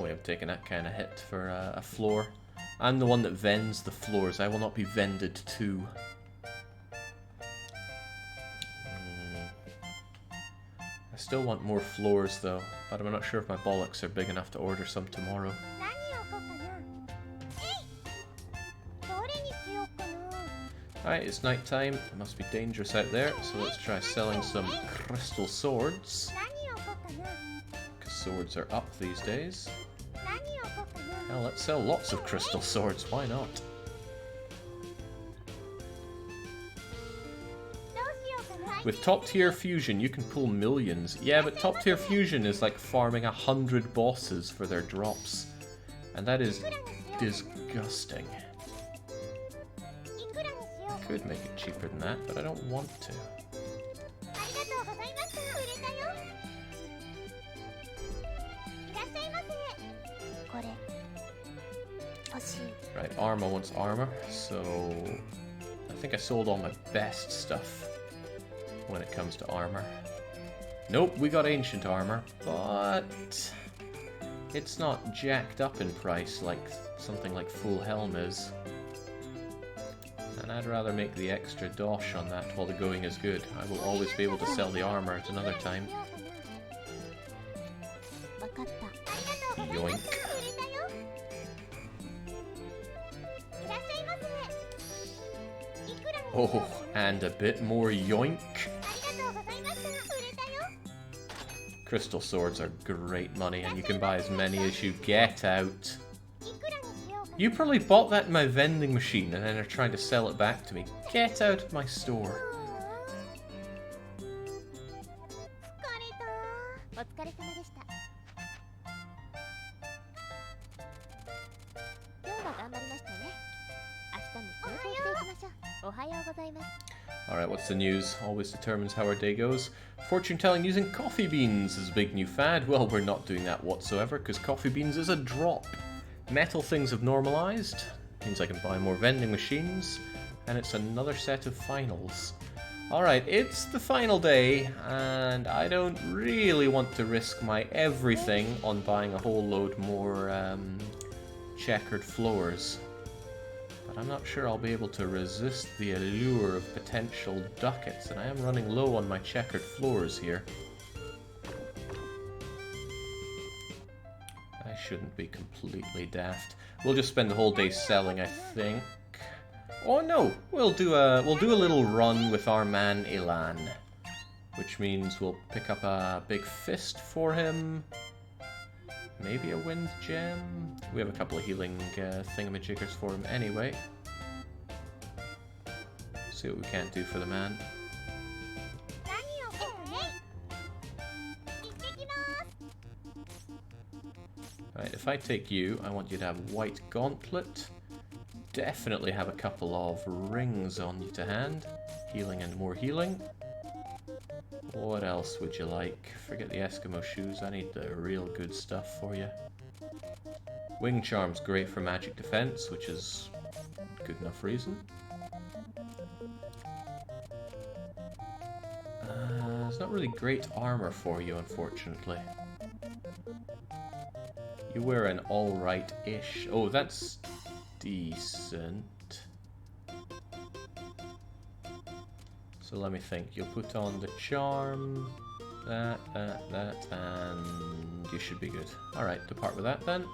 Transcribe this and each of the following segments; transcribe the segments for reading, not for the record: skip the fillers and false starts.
Unfortunately, I'm taking that kind of hit for a floor. I'm the one that vends the floors. I will not be vended to. I still want more floors though, but I'm not sure if my bollocks are big enough to order some tomorrow. Alright, it's night time. It must be dangerous out there, so let's try selling some crystal swords. Because swords are up these days. Now let's sell lots of crystal swords, why not? With top tier fusion you can pull millions. Yeah, but top tier fusion is like farming 100 bosses for their drops. And that is disgusting. I could make it cheaper than that, but I don't want to. Right, Arma wants armor, so I think I sold all my best stuff when it comes to armor. Nope, we got ancient armor, but it's not jacked up in price like something like full helm is. And I'd rather make the extra dosh on that while the going is good. I will always be able to sell the armor at another time. Yoink. Oh, and a bit more yoink. Crystal swords are great money, and you can buy as many as you get out. You probably bought that in my vending machine and then are trying to sell it back to me. Get out of my store. Alright, what's the news? Always determines how our day goes. Fortune telling using coffee beans is a big new fad. Well, we're not doing that whatsoever because coffee beans is a drop. Metal things have normalized. Means I can buy more vending machines. And it's another set of finals. Alright, it's the final day, and I don't really want to risk my everything on buying a whole load more checkered floors. But I'm not sure I'll be able to resist the allure of potential ducats, and I am running low on my checkered floors here. I shouldn't be completely daft. We'll just spend the whole day selling, I think. Oh no, we'll do a little run with our man Elan, which means we'll pick up a big fist for him, maybe a wind gem. We have a couple of healing thingamajiggers for him anyway. See what we can't do for the man. Right, if I take you, I want you to have white gauntlet. Definitely have a couple of rings on you to hand. Healing and more healing. What else would you like? Forget the Eskimo shoes, I need the real good stuff for you. Wing Charm's great for magic defense, which is good enough reason. There's not really great armor for you, unfortunately. You wear an alright-ish... Oh, that's decent. So let me think. You'll put on the charm, that, and you should be good. Alright, depart with that then.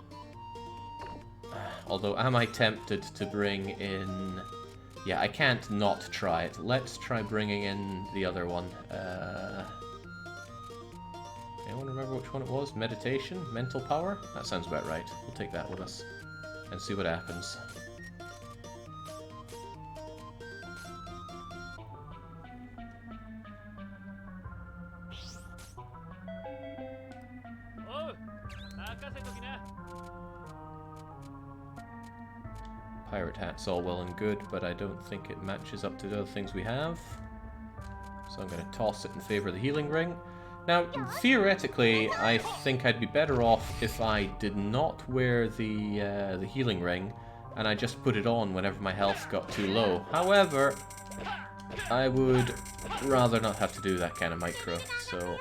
Although, am I tempted to bring in... Yeah, I can't not try it. Let's try bringing in the other one. Anyone remember which one it was? Meditation? Mental power? That sounds about right. We'll take that with us and see what happens. Pirate hat's all well and good, but I don't think it matches up to the other things we have. So I'm going to toss it in favor of the healing ring. Now, theoretically, I think I'd be better off if I did not wear the healing ring, and I just put it on whenever my health got too low. However, I would rather not have to do that kind of micro, so...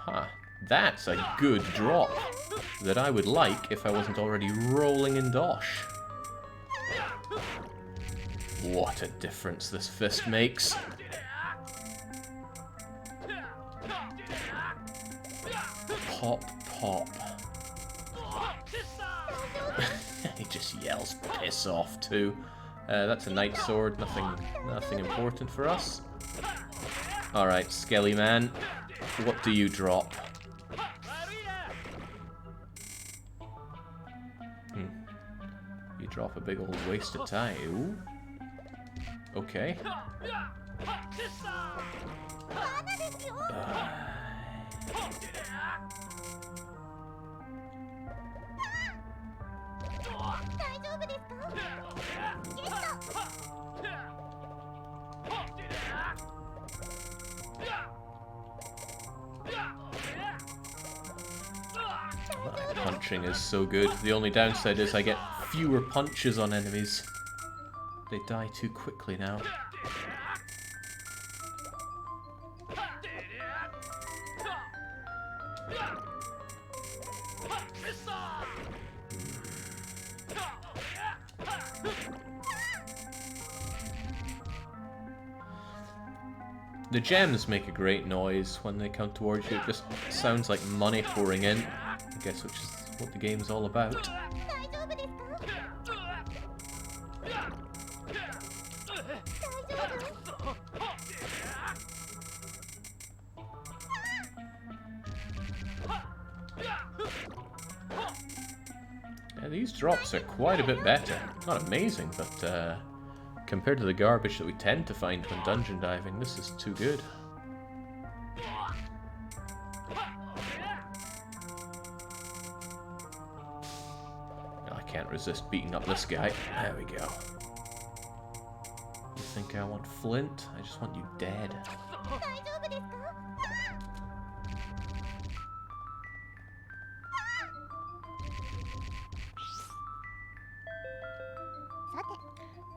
Huh. That's a good drop that I would like if I wasn't already rolling in dosh. What a difference this fist makes. Pop, pop. He just yells piss off too. That's a night sword, nothing important for us. Alright, Skelly Man, what do you drop? You drop a big old wasted tie. Ooh. Okay. Punching is so good. The only downside is I get fewer punches on enemies. They die too quickly now. The gems make a great noise when they come towards you. It just sounds like money pouring in, I guess, which is what the game's all about. Yeah, these drops are quite a bit better. Not amazing, but compared to the garbage that we tend to find when dungeon diving, this is too good. I can't resist beating up this guy. There we go. You think I want flint? I just want you dead.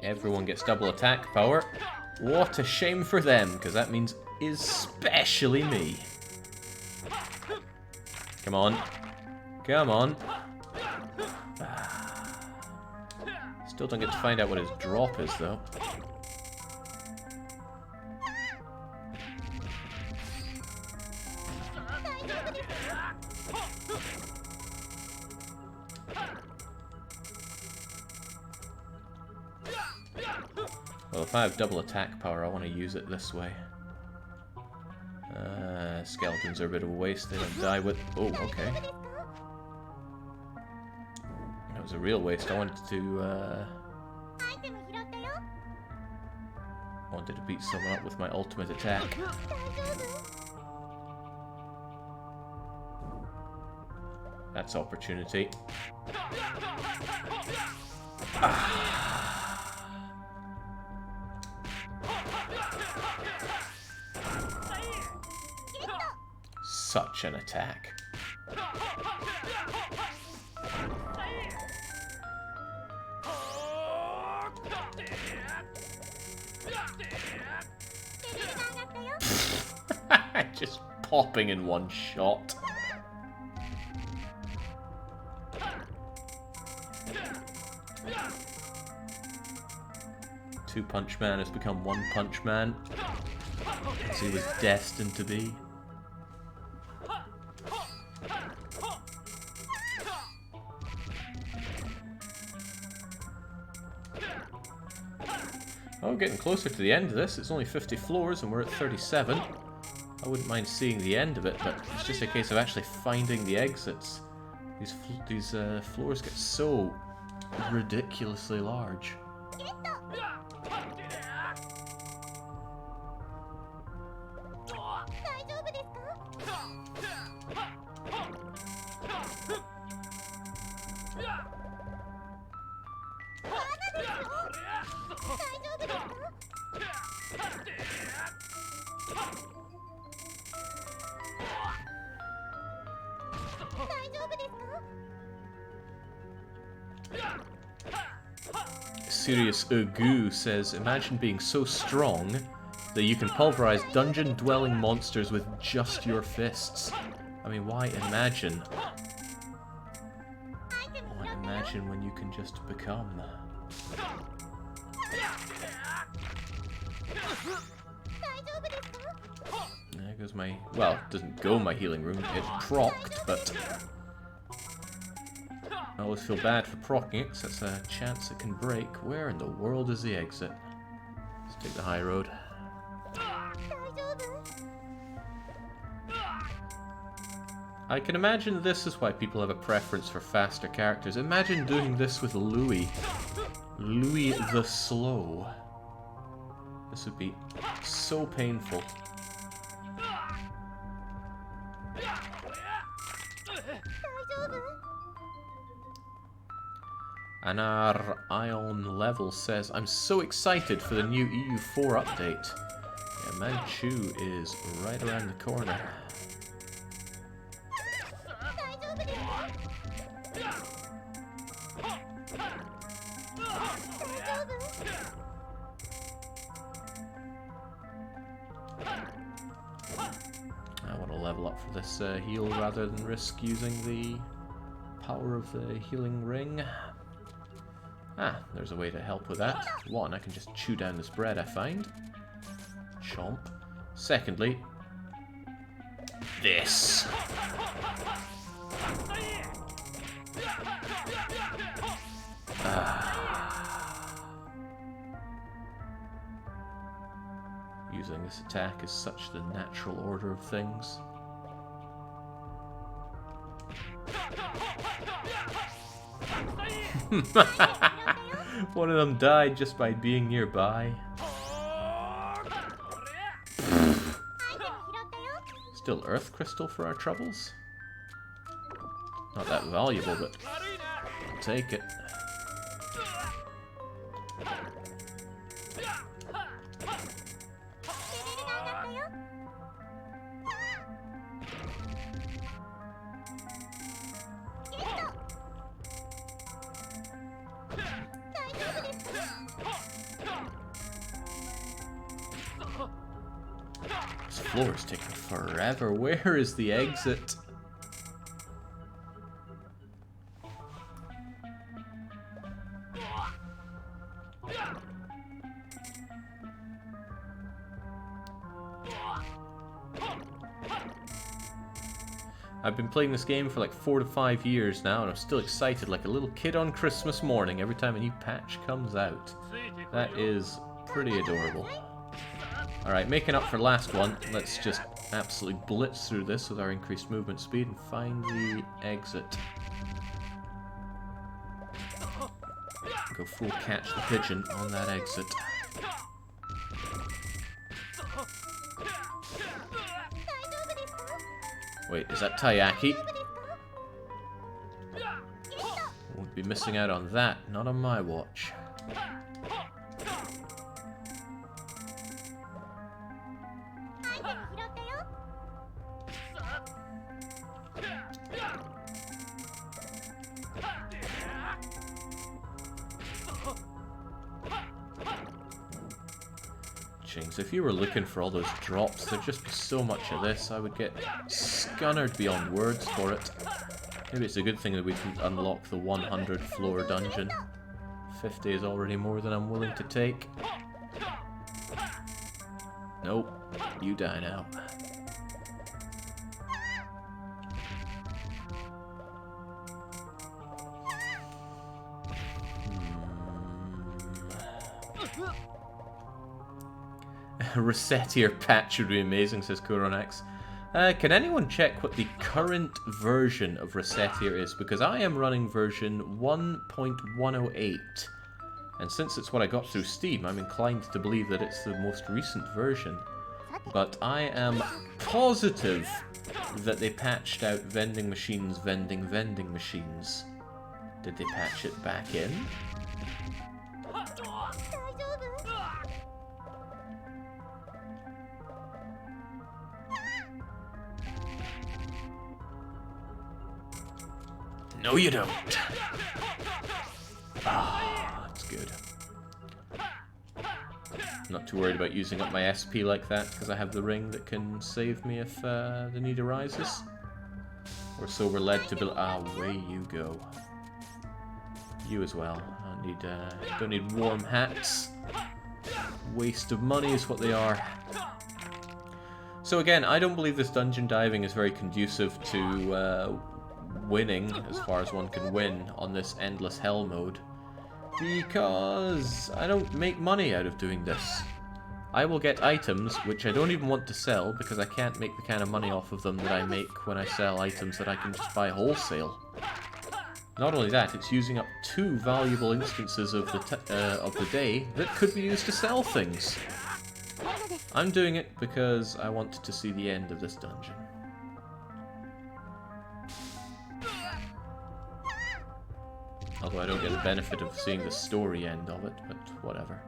Everyone gets double attack power. What a shame for them, because that means especially me. Come on. Come on. Still don't get to find out what his drop is, though. Well, if I have double attack power, I want to use it this way. Skeletons are a bit of a waste. They don't die with... Oh, okay. That was a real waste. I wanted to beat someone up with my ultimate attack. That's opportunity. Such an attack. Just popping in one shot. Two Punch Man has become One Punch Man, as he was destined to be. Oh, getting closer to the end of this. It's only 50 floors and we're at 37. I wouldn't mind seeing the end of it, but it's just a case of actually finding the exits. These floors get so ridiculously large. Serious Ugu says, imagine being so strong that you can pulverize dungeon-dwelling monsters with just your fists. I mean, why imagine? Why imagine when you can just become? There goes my... Well, it doesn't go my healing room. It procced, but... I always feel bad for proccing it, because that's a chance it can break. Where in the world is the exit? Let's take the high road. I can imagine this is why people have a preference for faster characters. Imagine doing this with Louis. Louis the Slow. This would be so painful. And our Ion level says, I'm so excited for the new EU4 update. Yeah, Manchu is right around the corner. I want to level up for this heal rather than risk using the power of the healing ring. Ah, there's a way to help with that. One, I can just chew down this bread, I find. Chomp. Secondly, this. Using this attack is such the natural order of things. One of them died just by being nearby. Still Earth Crystal for our troubles? Not that valuable, but I'll take it. This floor is taking forever. Where is the exit? I've been playing this game for like 4 to 5 years now, and I'm still excited like a little kid on Christmas morning every time a new patch comes out. That is pretty adorable. Alright, making up for last one, let's just absolutely blitz through this with our increased movement speed and find the exit. Go full catch the pigeon on that exit. Wait, is that Taiyaki? Won't be missing out on that, not on my watch. If you were looking for all those drops, there'd just be so much of this. I would get scunnered beyond words for it. Maybe it's a good thing that we can unlock the 100 floor dungeon. 50 is already more than I'm willing to take. Nope, you die now. A Recettear patch would be amazing, says Koronax. Can anyone check what the current version of Recettear is? Because I am running version 1.108. And since it's what I got through Steam, I'm inclined to believe that it's the most recent version. But I am positive that they patched out vending machines, vending machines. Did they patch it back in? No, you don't. Ah, that's good. I'm not too worried about using up my SP like that, because I have the ring that can save me if the need arises. Or so we're led to believe. Ah, away you go. You as well. Don't need warm hats. Waste of money is what they are. So again, I don't believe this dungeon diving is very conducive to winning, as far as one can win, on this endless hell mode. Because I don't make money out of doing this. I will get items which I don't even want to sell because I can't make the kind of money off of them that I make when I sell items that I can just buy wholesale. Not only that, it's using up 2 valuable instances of the day that could be used to sell things. I'm doing it because I wanted to see the end of this dungeon. Although I don't get the benefit of seeing the story end of it, but whatever.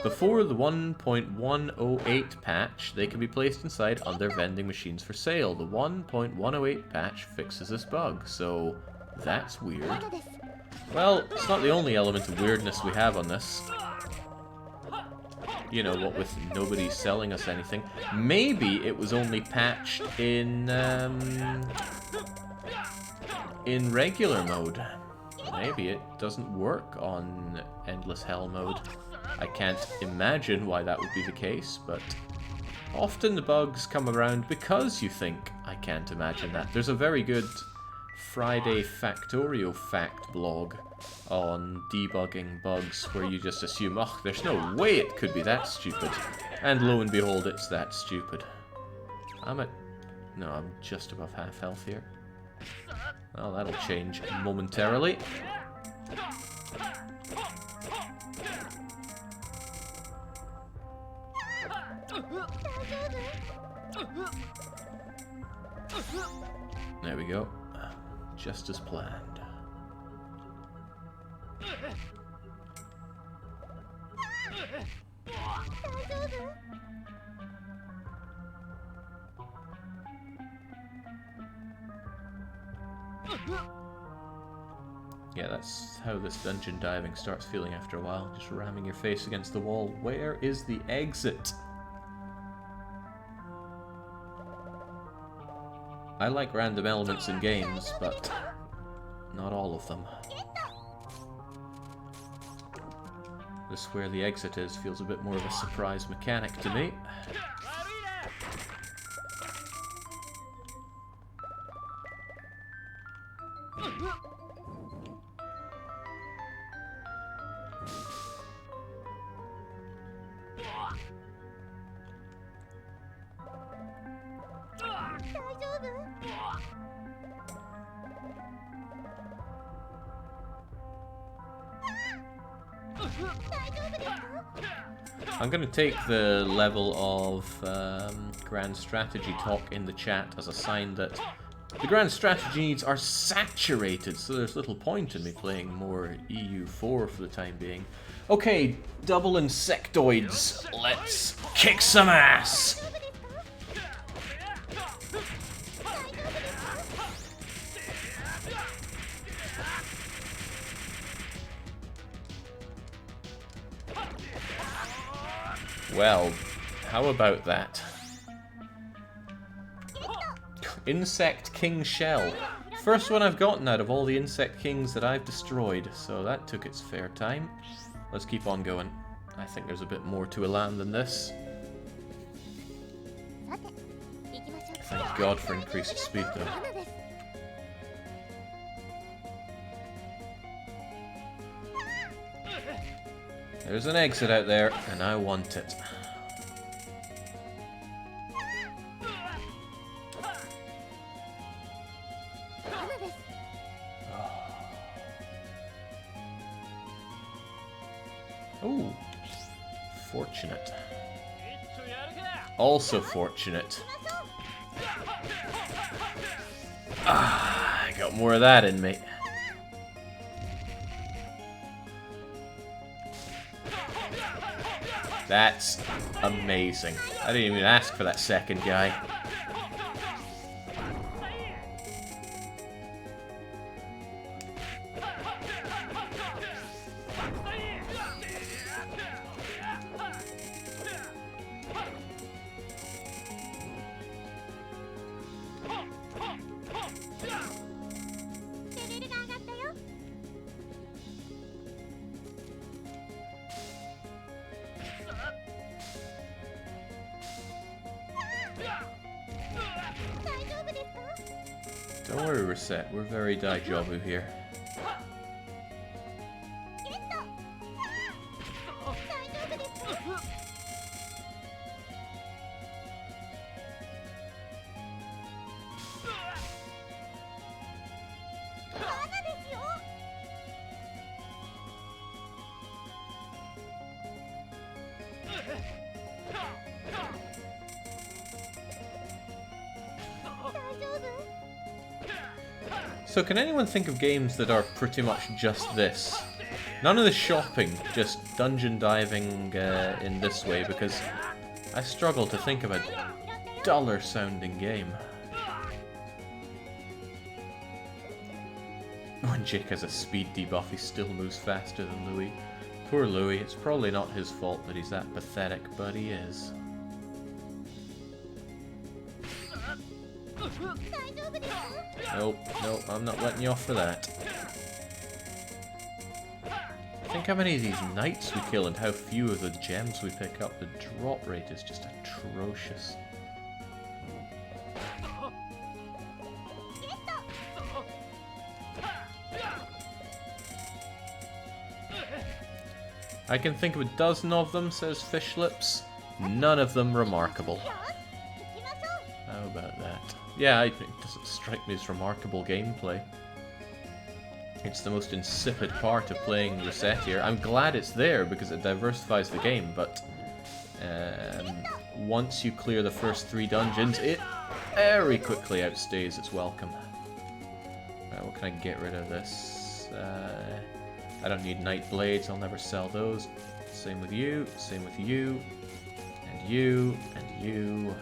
Before the 1.108 patch, they can be placed inside other vending machines for sale. The 1.108 patch fixes this bug, so that's weird. Well, it's not the only element of weirdness we have on this. You know, what with nobody selling us anything. Maybe it was only patched in regular mode. Maybe it doesn't work on Endless Hell mode. I can't imagine why that would be the case, but often the bugs come around because you think, I can't imagine that. There's a very good Friday Factorio Fact blog on debugging bugs where you just assume, oh, there's no way it could be that stupid. And lo and behold, it's that stupid. No, I'm just above half health here. Well, that'll change momentarily. There we go. Just as planned. Yeah, that's how this dungeon diving starts feeling after a while. Just ramming your face against the wall. Where is the exit? I like random elements in games, but not all of them. This where the exit is feels a bit more of a surprise mechanic to me. I'm going to take the level of grand strategy talk in the chat as a sign that the grand strategy needs are saturated, so there's little point in me playing more EU4 for the time being. Okay, double insectoids, let's kick some ass! Well, how about that? Insect King Shell. First one I've gotten out of all the Insect Kings that I've destroyed, so that took its fair time. Let's keep on going. I think there's a bit more to a land than this. Thank God for increased speed, though. There's an exit out there, and I want it. Oh, fortunate. Also fortunate. Ah, I got more of that in me. That's amazing. I didn't even ask for that second guy. Don't worry, Reset. We're very Daijobu here. So can anyone think of games that are pretty much just this? None of the shopping, just dungeon diving in this way, because I struggle to think of a duller sounding game. When Jake has a speed debuff, he still moves faster than Louis. Poor Louis, it's probably not his fault that he's that pathetic, but he is. Nope, nope, I'm not letting you off for that. Think how many of these knights we kill and how few of the gems we pick up. The drop rate is just atrocious. I can think of a dozen of them, says Fishlips. None of them remarkable. How about that? Yeah, it doesn't strike me as remarkable gameplay. It's the most insipid part of playing Recettear. I'm glad it's there because it diversifies the game, but once you clear the first 3 dungeons, it very quickly outstays its welcome. Right, what can I get rid of this? I don't need Night Blades, I'll never sell those. Same with you, and you, and you.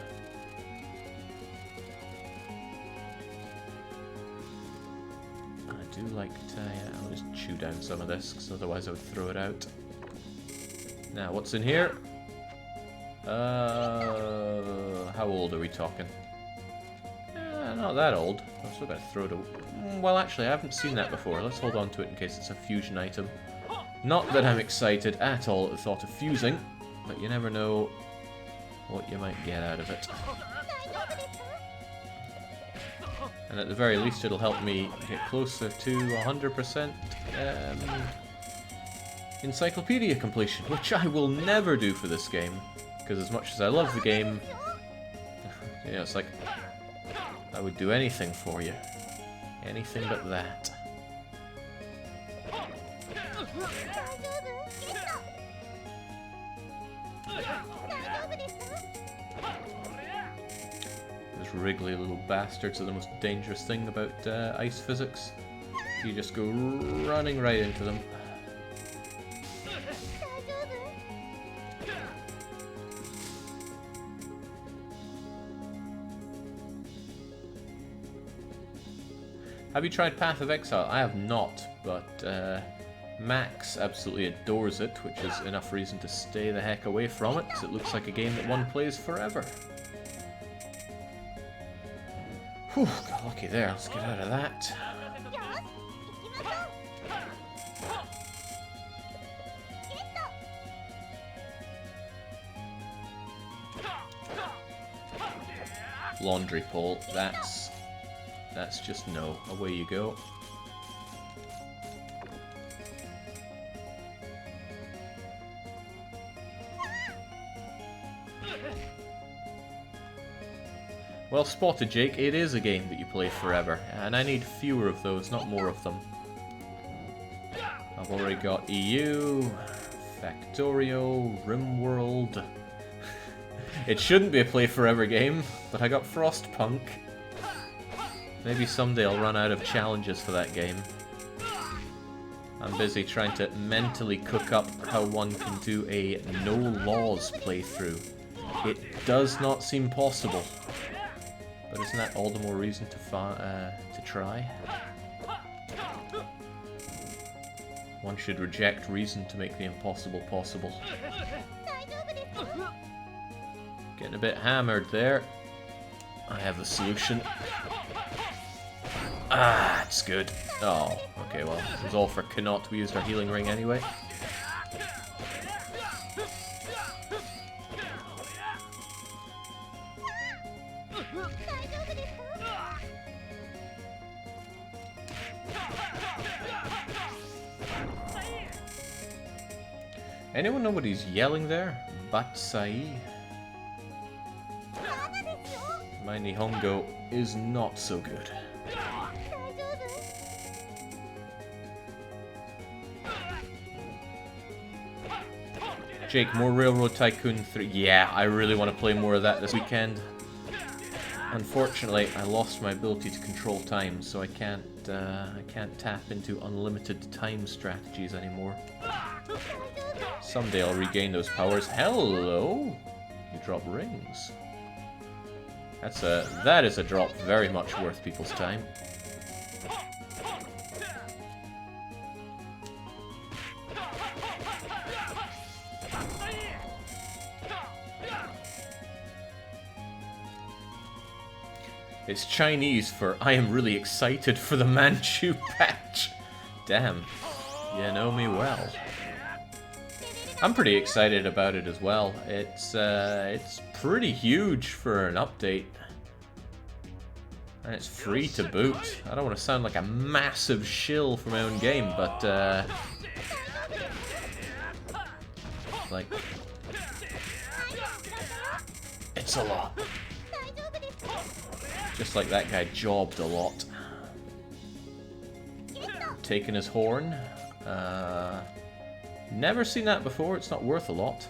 I do like to, yeah, I'll just chew down some of this, because otherwise I would throw it out. Now, what's in here? How old are we talking? Not that old. I'm still gonna throw it away. Well, actually, I haven't seen that before. Let's hold on to it in case it's a fusion item. Not that I'm excited at all at the thought of fusing, but you never know what you might get out of it. And at the very least, it'll help me get closer to 100% encyclopedia completion, which I will never do for this game, because as much as I love the game, you know, it's like, I would do anything for you. Anything but that. Those wriggly little bastards are the most dangerous thing about ice physics. You just go running right into them. Have you tried Path of Exile? I have not, but Max absolutely adores it, which is enough reason to stay the heck away from it, because it looks like a game that one plays forever. Whew, got lucky there. Let's get out of that. Laundry pole, that's just no. Away you go. Well spotted, Jake. It is a game that you play forever, and I need fewer of those, not more of them. I've already got EU, Factorio, RimWorld. It shouldn't be a play forever game, but I got Frostpunk. Maybe someday I'll run out of challenges for that game. I'm busy trying to mentally cook up how one can do a no-laws playthrough. It does not seem possible. But isn't that all the more reason to try? One should reject reason to make the impossible possible. Getting a bit hammered there. I have the solution. Ah, it's good. Oh, okay, well, it was all for Knot. We used our healing ring anyway. Anyone know what he's yelling there? Batsai? My Nihongo is not so good. Jake, more Railroad Tycoon 3. Yeah, I really want to play more of that this weekend. Unfortunately, I lost my ability to control time, so I can't tap into unlimited time strategies anymore. Someday I'll regain those powers. Hello! You drop rings. That is a drop very much worth people's time. It's Chinese for I am really excited for the Manchu patch. Damn, you know me well. I'm pretty excited about it as well. It's pretty huge for an update. And it's free to boot. I don't want to sound like a massive shill for my own game, but like, it's a lot. Just like that guy jobbed a lot. Taking his horn. Never seen that before, it's not worth a lot.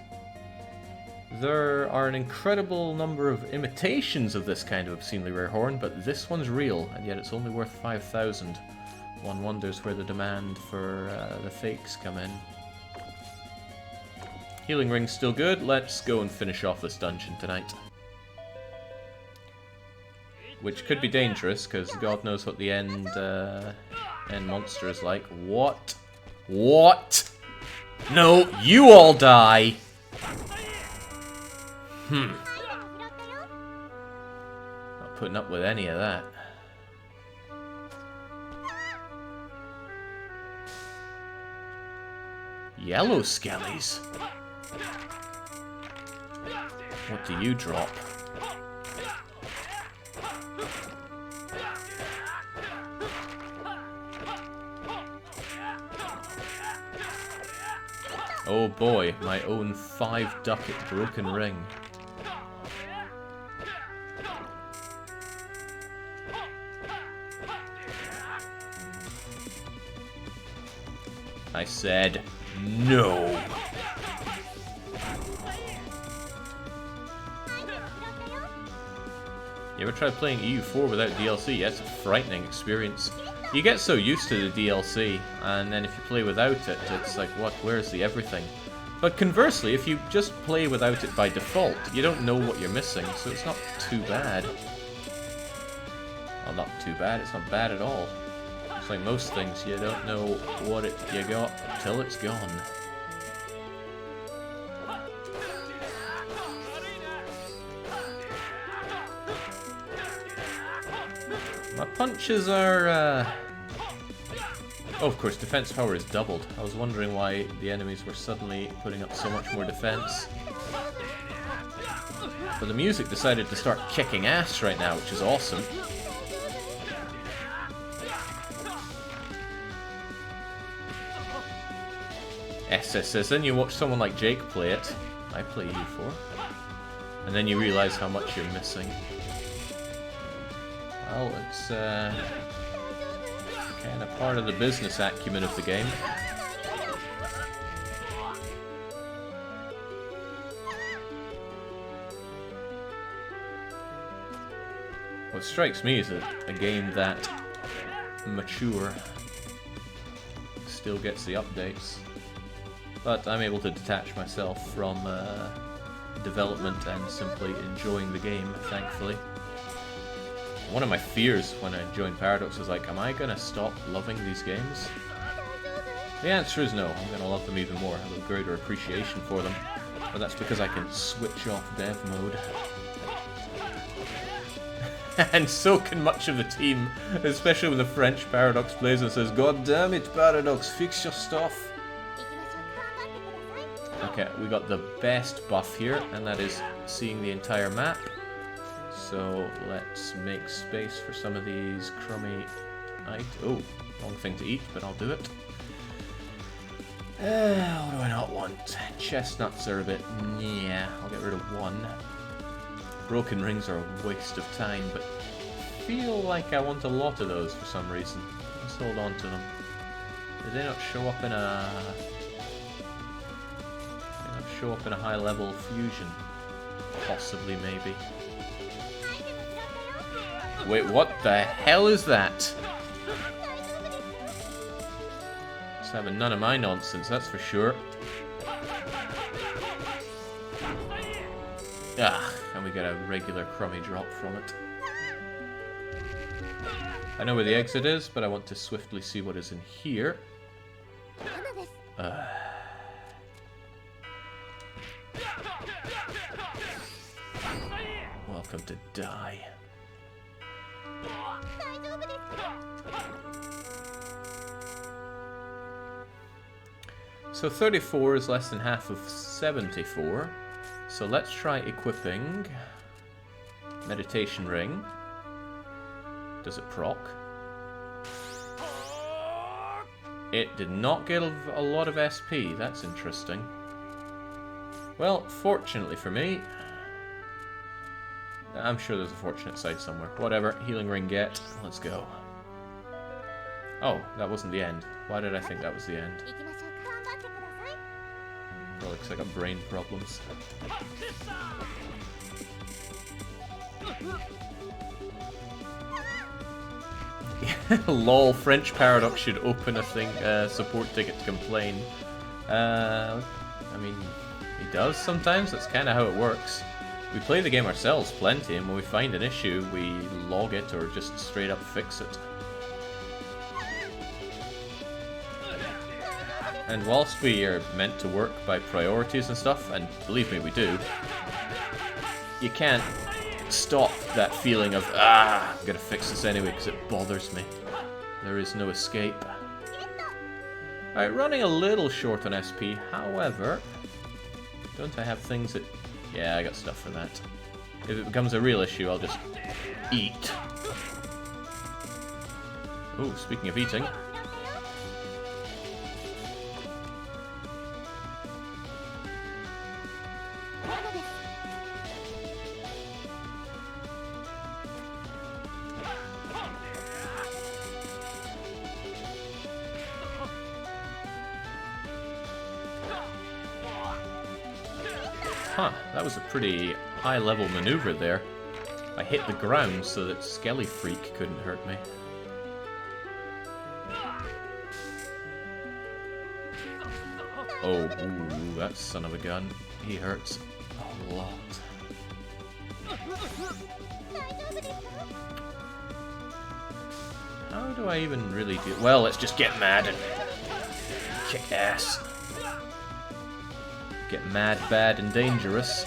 There are an incredible number of imitations of this kind of obscenely rare horn, but this one's real, and yet it's only worth 5,000. One wonders where the demand for the fakes come in. Healing ring's still good, let's go and finish off this dungeon tonight. Which could be dangerous, because God knows what the end monster is like. What? What? No, you all die! Not putting up with any of that. Yellow skellies? What do you drop? Oh boy, my own 5-ducat broken ring. I said no. You ever tried playing EU4 without DLC? Yeah, it's a frightening experience. You get so used to the DLC, and then if you play without it, it's like, what, where's the everything? But conversely, if you just play without it by default, you don't know what you're missing, so it's not too bad. Well, not too bad, it's not bad at all. It's like most things, you don't know what you got till it's gone. My punches are, Oh, of course, defense power is doubled. I was wondering why the enemies were suddenly putting up so much more defense. But the music decided to start kicking ass right now, which is awesome. SSS, then you watch someone like Jake play it. I play U4. And then you realize how much you're missing. Well, it's kind of part of the business acumen of the game. What strikes me is a game that mature still gets the updates, but I'm able to detach myself from development and simply enjoying the game, thankfully. One of my fears when I joined Paradox was like, am I going to stop loving these games? The answer is no. I'm going to love them even more. I have a greater appreciation for them. But that's because I can switch off dev mode. And so can much of the team, especially when the French Paradox plays and says, God damn it, Paradox, fix your stuff. Okay, we got the best buff here, and that is seeing the entire map. So let's make space for some of these crummy items. Oh, wrong thing to eat, but I'll do it. What do I not want? Chestnuts are a bit... yeah, I'll get rid of one. Broken rings are a waste of time, but I feel like I want a lot of those for some reason. Let's hold on to them. Did they not show up in a... high level fusion? Possibly, maybe. Wait, what the hell is that? It's having none of my nonsense, that's for sure. Ah, and we get a regular crummy drop from it. I know where the exit is, but I want to swiftly see what is in here. Welcome to die. So 34 is less than half of 74. So let's try equipping meditation ring. Does it proc? It did not get a lot of SP. That's interesting. Well, fortunately for me, I'm sure there's a fortunate side somewhere. Whatever, healing ring get. Let's go. Oh, that wasn't the end. Why did I think that was the end? Well, looks like I got brain problems. Lol, French Paradox should open a thing, support ticket to complain. I mean, he does sometimes, that's kind of how it works. We play the game ourselves plenty, and when we find an issue, we log it or just straight up fix it. And whilst we are meant to work by priorities and stuff, and believe me, we do, you can't stop that feeling of, I'm gonna fix this anyway because it bothers me. There is no escape. Alright, running a little short on SP, however, don't I have things that... yeah, I got stuff for that. If it becomes a real issue, I'll just eat. Oh, speaking of eating... Huh, that was a pretty high-level maneuver there. I hit the ground so that Skelly Freak couldn't hurt me. Oh, ooh, that son of a gun. He hurts a lot. How do I even really do... well, let's just get mad and kick ass. Get mad, bad, and dangerous.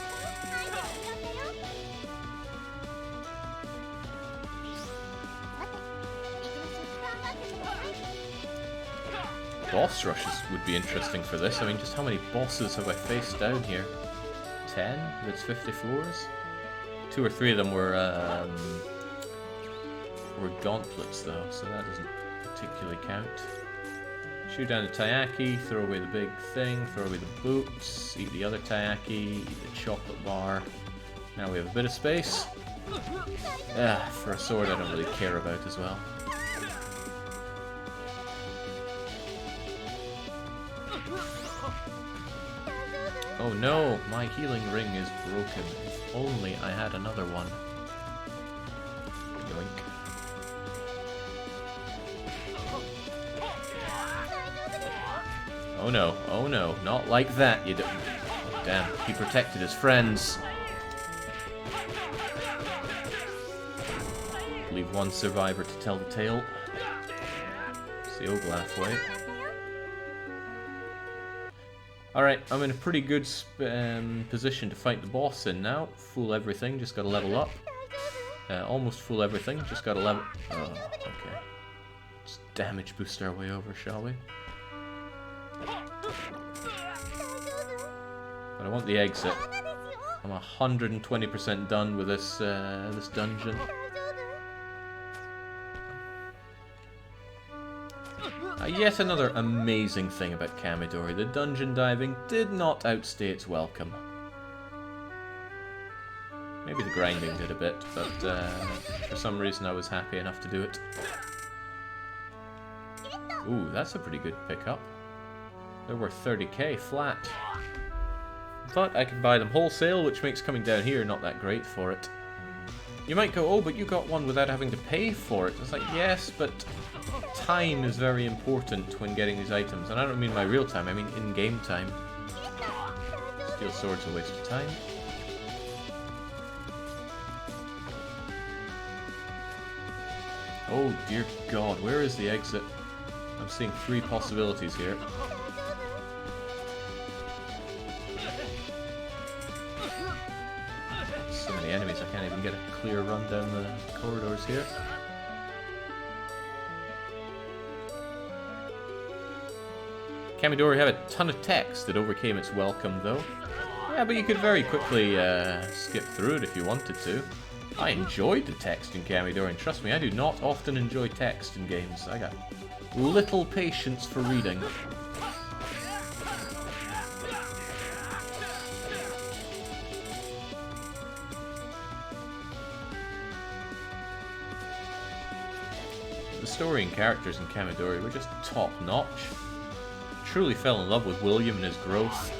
Boss rushes would be interesting for this. I mean, just how many bosses have I faced down here? 10? That's 50 floors? 2 or 3 of them were gauntlets, though, so that doesn't particularly count. Shoot down the taiyaki, throw away the big thing, throw away the boots, eat the other taiyaki, eat the chocolate bar. Now we have a bit of space. For a sword I don't really care about as well. Oh no, my healing ring is broken. If only I had another one. Yoink. Oh no, not like that, you don't... oh, damn, he protected his friends. Leave one survivor to tell the tale. It's the Oglaf way. Alright, I'm in a pretty good position to fight the boss in now. Full everything, just gotta level up. Almost full everything, just gotta level... oh, okay. Just damage boost our way over, shall we? But I want the exit. I'm 120% done with this this dungeon. Yet another amazing thing about Kamidori. The dungeon diving did not outstay its welcome. Maybe the grinding did a bit, but for some reason I was happy enough to do it. Ooh, that's a pretty good pickup. They're worth 30k flat. But I can buy them wholesale, which makes coming down here not that great for it. You might go, oh, but you got one without having to pay for it. It's like, yes, but time is very important when getting these items. And I don't mean my real time, I mean in-game time. Steel sword's a waste of time. Oh dear God, where is the exit? I'm seeing 3 possibilities here. So many enemies, I can't even get a clear run down the corridors here. Kamidori had a ton of text that overcame its welcome, though. Yeah, but you could very quickly skip through it if you wanted to. I enjoyed the text in Kamidori, and trust me, I do not often enjoy text in games. I got little patience for reading. The story and characters in Kamidori were just top-notch. Truly fell in love with William and his growth.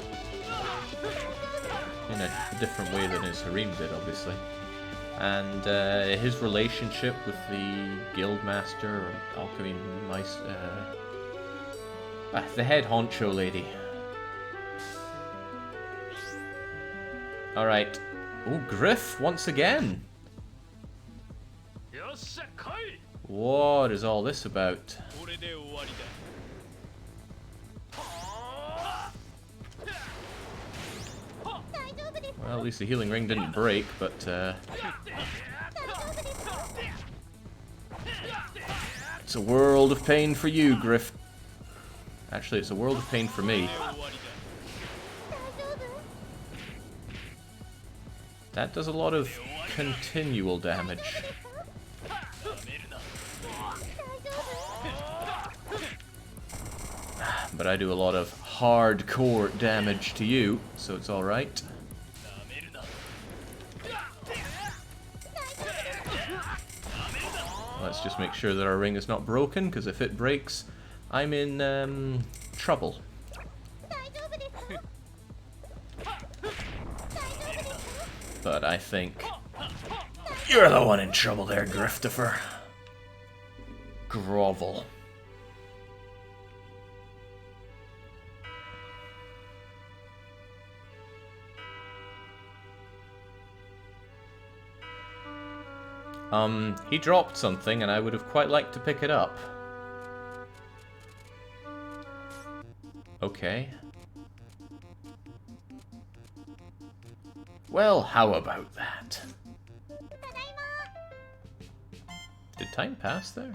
In a different way than his harem did, obviously. And his relationship with the guildmaster, or alchemy mice, the head honcho lady. Alright. Oh, Griff, once again! What is all this about? Well, at least the healing ring didn't break, but it's a world of pain for you, Griff. Actually, it's a world of pain for me. That does a lot of continual damage. But I do a lot of hardcore damage to you, so it's alright. Let's just make sure that our ring is not broken, because if it breaks, I'm in trouble. But I think you're the one in trouble there, Griftifer. Grovel. He dropped something, and I would have quite liked to pick it up. Okay. Well, how about that? Did time pass there?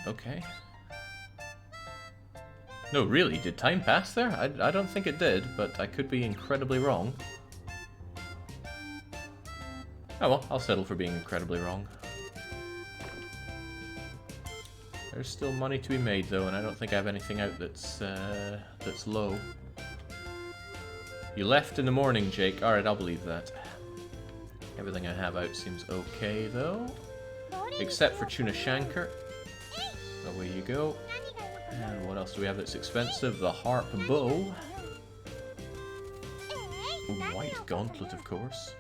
Okay. No, really, did time pass there? I don't think it did, but I could be incredibly wrong. Oh well, I'll settle for being incredibly wrong. There's still money to be made, though, and I don't think I have anything out that's low. You left in the morning, Jake. Alright, I'll believe that. Everything I have out seems okay, though. Except for Tuna Shanker. Away you go. And what else do we have that's expensive? The Harp Bow. White Gauntlet, of course.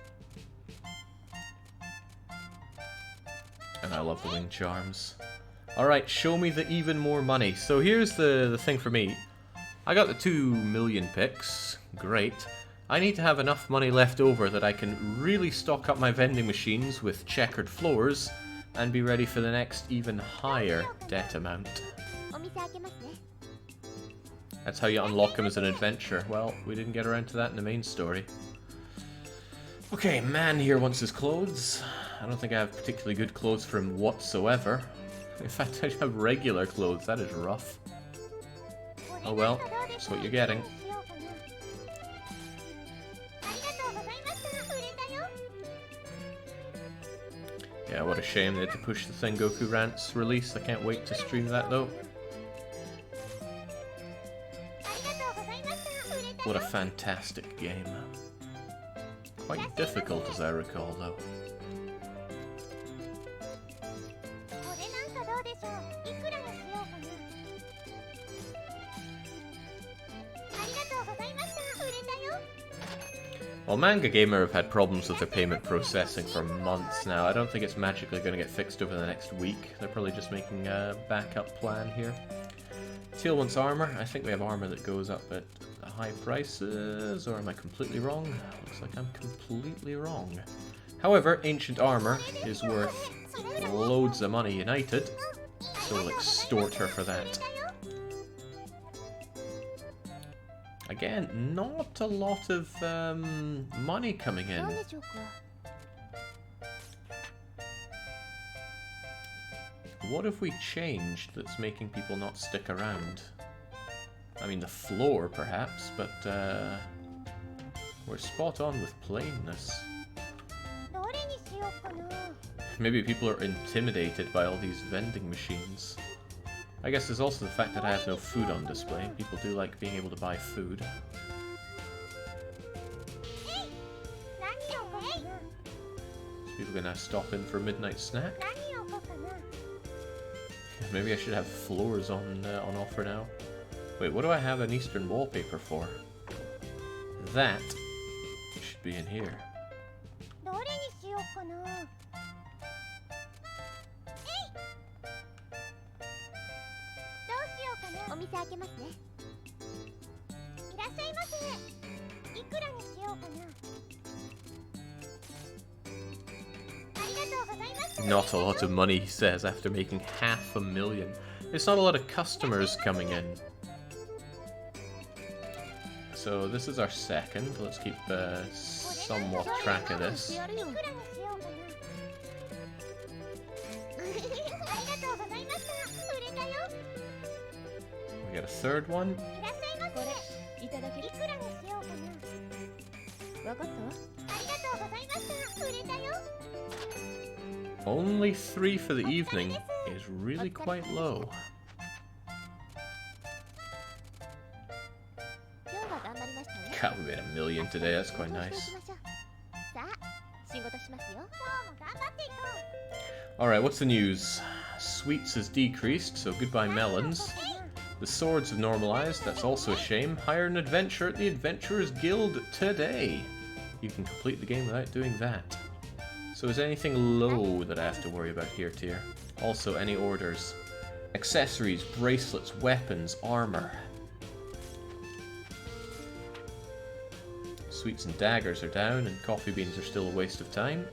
And I love the Wing Charms. Alright, show me the even more money. So here's the thing for me. I got the 2 million picks. Great. I need to have enough money left over that I can really stock up my vending machines with checkered floors and be ready for the next even higher debt amount. That's how you unlock them as an adventure. Well, we didn't get around to that in the main story. Okay, man here wants his clothes. I don't think I have particularly good clothes for him whatsoever. In fact, I have regular clothes. That is rough. Oh well, that's what you're getting. Yeah, what a shame they had to push the Sengoku Rants release. I can't wait to stream that though. What a fantastic game. Quite difficult as I recall though. Well, Manga Gamer have had problems with their payment processing for months now. I don't think it's magically going to get fixed over the next week. They're probably just making a backup plan here. Teal wants armor. I think we have armor that goes up at high prices, or am I completely wrong? Looks like I'm completely wrong. However, ancient armor is worth loads of money united, so we'll extort her for that. Again, not a lot of money coming in. What have we changed that's making people not stick around? I mean, the floor, perhaps, but we're spot on with plainness. Maybe people are intimidated by all these vending machines. I guess there's also the fact that I have no food on display. People do like being able to buy food. People gonna stop in for a midnight snack? Maybe I should have floors on offer now. Wait, what do I have an Eastern wallpaper for? That should be in here. Not a lot of money, he says, after making $500,000. It's not a lot of customers coming in. So this is our second. Let's keep somewhat track of this. We got a third one. Only 3 for the evening is really quite low. God, we made $1 million today, that's quite nice. Alright, what's the news? Sweets has decreased, so goodbye melons. The swords have normalized, that's also a shame. Hire an adventure at the Adventurers Guild today. You can complete the game without doing that. So is anything low that I have to worry about here, tier? Also, any orders? Accessories, bracelets, weapons, armor. Sweets and daggers are down, and coffee beans are still a waste of time.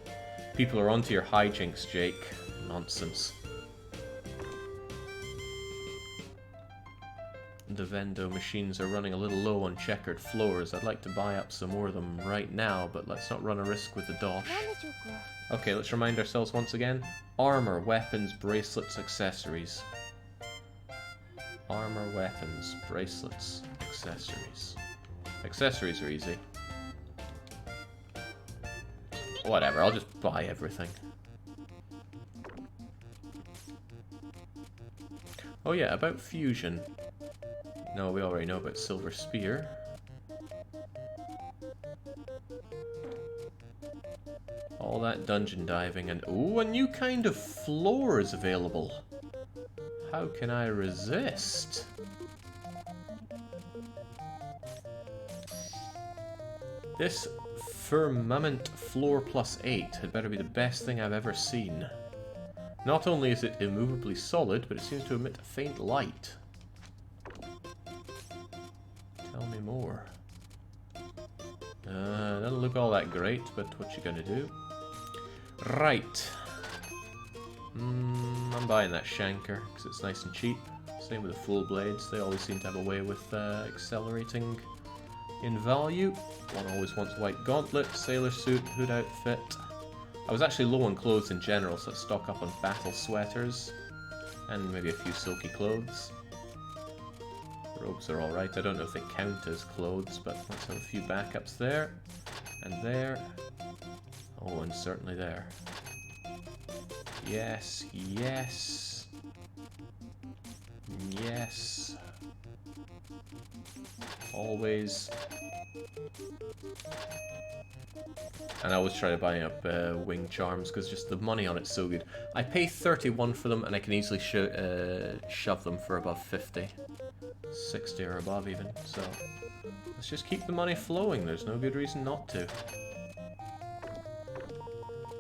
People are onto your hijinks, Jake. Nonsense. The Vendo machines are running a little low on checkered floors. I'd like to buy up some more of them right now, but let's not run a risk with the dosh. Okay, let's remind ourselves once again. Armor, weapons, bracelets, accessories. Armor, weapons, bracelets, accessories. Accessories are easy. Whatever, I'll just buy everything. Oh yeah, about fusion. No, we already know about Silver Spear. All that dungeon diving and... Ooh, a new kind of floor is available. How can I resist? This Firmament Floor +8 had better be the best thing I've ever seen. Not only is it immovably solid, but it seems to emit a faint light. Tell me more. Doesn't look all that great, but what you gonna do? Right. I'm buying that Shanker, because it's nice and cheap. Same with the full blades, they always seem to have a way with accelerating in value. One always wants white gauntlet, sailor suit, hood outfit. I was actually low on clothes in general, so let's stock up on battle sweaters. And maybe a few silky clothes. Robes are alright, I don't know if they count as clothes, but let's have a few backups there. And there. Oh, and certainly there. Yes, yes. Yes. Always. And I always try to buy up wing charms because just the money on it's so good. I pay 31 for them and I can easily shove them for above 50. 60 or above even. So let's just keep the money flowing. There's no good reason not to.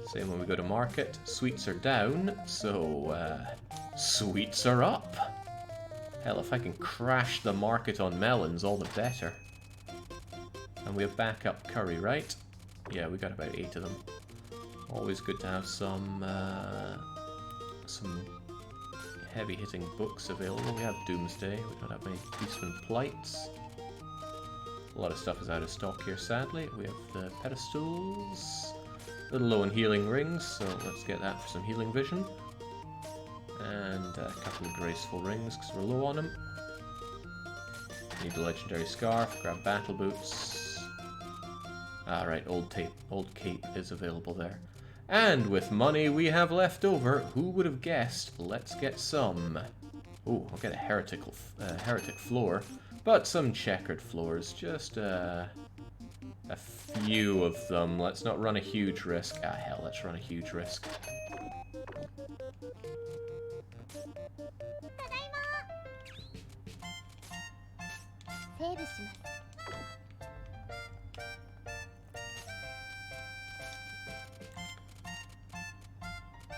Same when we go to market. Sweets are down, so sweets are up. Hell, if I can crash the market on melons, all the better. And we have backup curry, right? Yeah, we got about 8 of them. Always good to have some heavy-hitting books available. We have Doomsday. We don't have any Beastman Plights. A lot of stuff is out of stock here, sadly. We have the pedestals. A little low on healing rings, so let's get that for some healing vision. And a couple of graceful rings, because we're low on them. Need the legendary scarf, grab battle boots. Alright, old cape is available there. And with money we have left over, who would have guessed? Let's get some... Oh, I'll get a heretic floor. But some checkered floors, just a few of them. Let's not run a huge risk. Ah, hell, let's run a huge risk.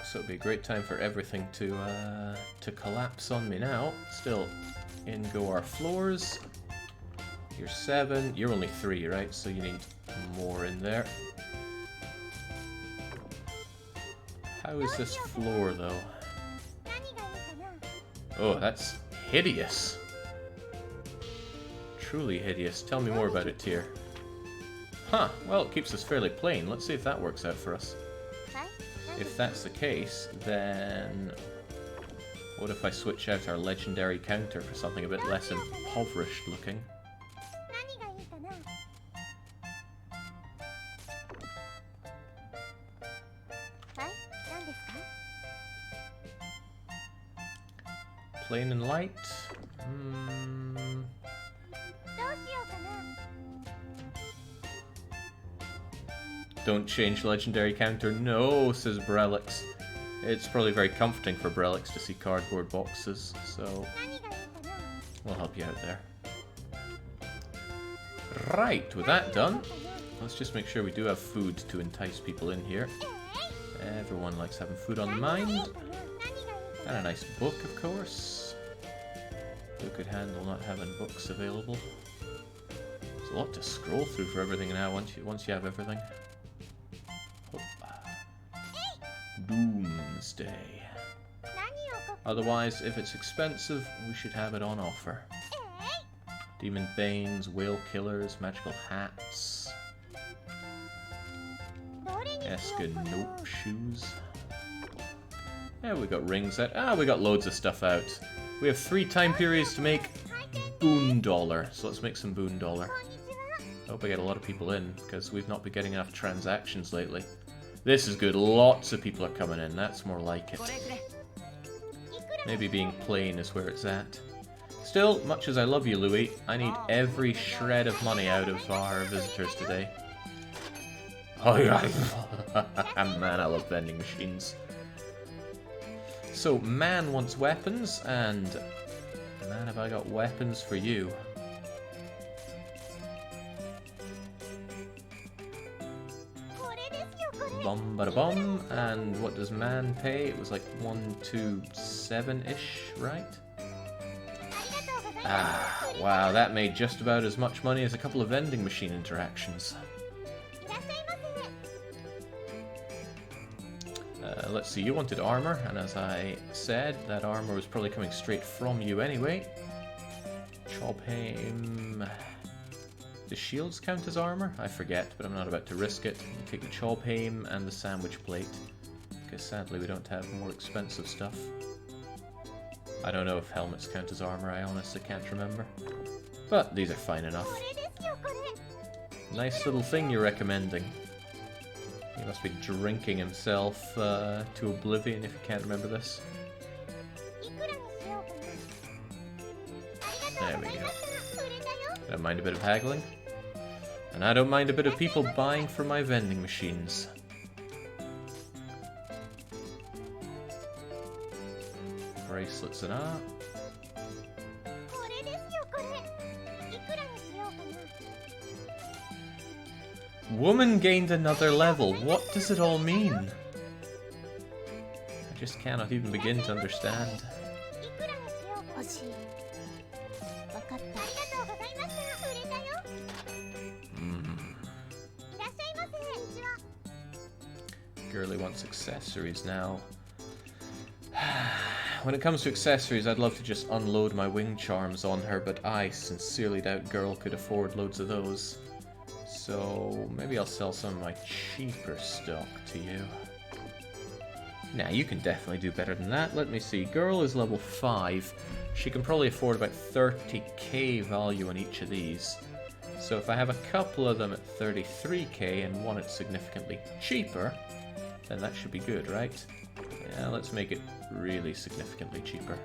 So it'd be a great time for everything to collapse on me now. Still, in go our floors. You're 7. You're only 3, right? So you need more in there. How is this floor, though? Oh, that's hideous. Truly hideous. Tell me more about it, Tier. Huh. Well, it keeps us fairly plain. Let's see if that works out for us. If that's the case, then... What if I switch out our legendary counter for something a bit less impoverished looking? Plain and light? Don't change legendary counter. No, says Brelix. It's probably very comforting for Brelix to see cardboard boxes, so we'll help you out there. Right, with that done, let's just make sure we do have food to entice people in here. Everyone likes having food on the mind. And a nice book, of course. Who could handle not having books available? There's a lot to scroll through for everything now once you have everything. Doomsday. Otherwise, if it's expensive, we should have it on offer. Demon Banes, Whale Killers, Magical Hats. Escanope Shoes. Yeah, we got rings out. Ah, we got loads of stuff out. We have 3 time periods to make Boon Dollar, so let's make some Boon Dollar. I hope I get a lot of people in, because we've not been getting enough transactions lately. This is good. Lots of people are coming in. That's more like it. Maybe being plain is where it's at. Still, much as I love you, Louis, I need every shred of money out of our visitors today. Oh yeah, man, I love vending machines. So, man wants weapons, and man, have I got weapons for you. Bum bada bum, and what does man pay? It was like 127-ish, right? Ah, wow, that made just about as much money as a couple of vending machine interactions. Let's see, you wanted armor, and as I said, that armor was probably coming straight from you anyway. Chobheim... Do shields count as armor? I forget, but I'm not about to risk it. We'll take the Chobheim and the sandwich plate, because sadly we don't have more expensive stuff. I don't know if helmets count as armor, I honestly can't remember. But these are fine enough. Nice little thing you're recommending. He must be drinking himself to oblivion if you can't remember this. There we go. I don't mind a bit of haggling. And I don't mind a bit of people buying from my vending machines. Bracelets and art. Woman gained another level. What does it all mean? I just cannot even begin to understand. Girly wants accessories now. When it comes to accessories, I'd love to just unload my wing charms on her, but I sincerely doubt Girl could afford loads of those. So maybe I'll sell some of my cheaper stock to you. Nah, you can definitely do better than that. Let me see. Girl is level 5. She can probably afford about 30k value on each of these. So if I have a couple of them at 33k and one at significantly cheaper, then that should be good, right? Yeah, let's make it really significantly cheaper.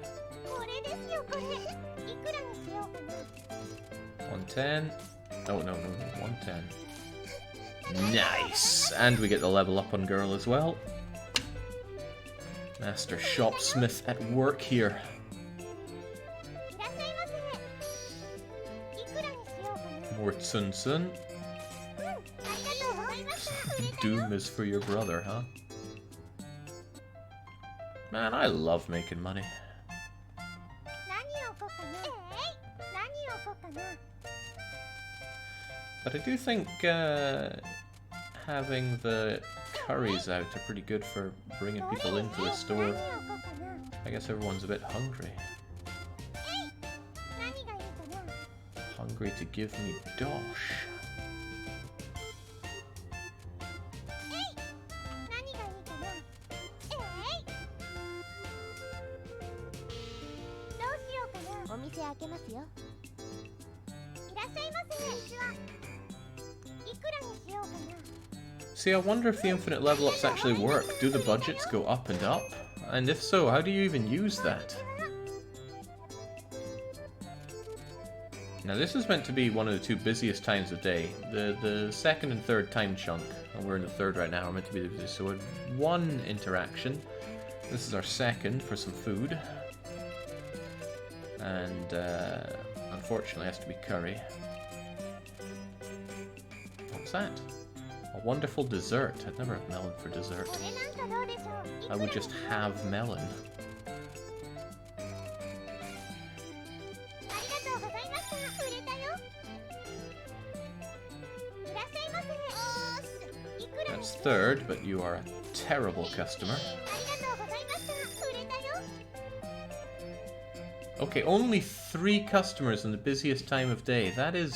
110. Oh, no, 110. Nice! And we get the level up on Girl as well. Master Shopsmith at work here. More Tsun. Doom is for your brother, huh? Man, I love making money. But I do think having the curries out are pretty good for bringing people into the store. I guess everyone's a bit hungry. Hungry to give me dosh. See, I wonder if the infinite level ups actually work. Do the budgets go up and up? And if so, how do you even use that? Now this is meant to be one of the two busiest times of day. The second and third time chunk, and we're in the third right now, are meant to be the busiest. So one interaction. This is our second for some food. And unfortunately it has to be curry. What's that? A wonderful dessert. I'd never have melon for dessert. I would just have melon. That's third, but you are a terrible customer. Okay, only 3 customers in the busiest time of day. That is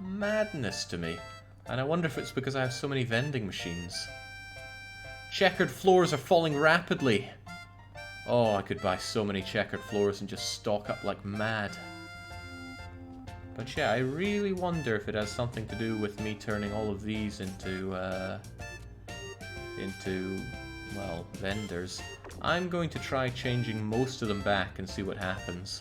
madness to me. And I wonder if it's because I have so many vending machines. Checkered floors are falling rapidly. Oh, I could buy so many checkered floors and just stock up like mad. But yeah, I really wonder if it has something to do with me turning all of these into, well, vendors. I'm going to try changing most of them back and see what happens.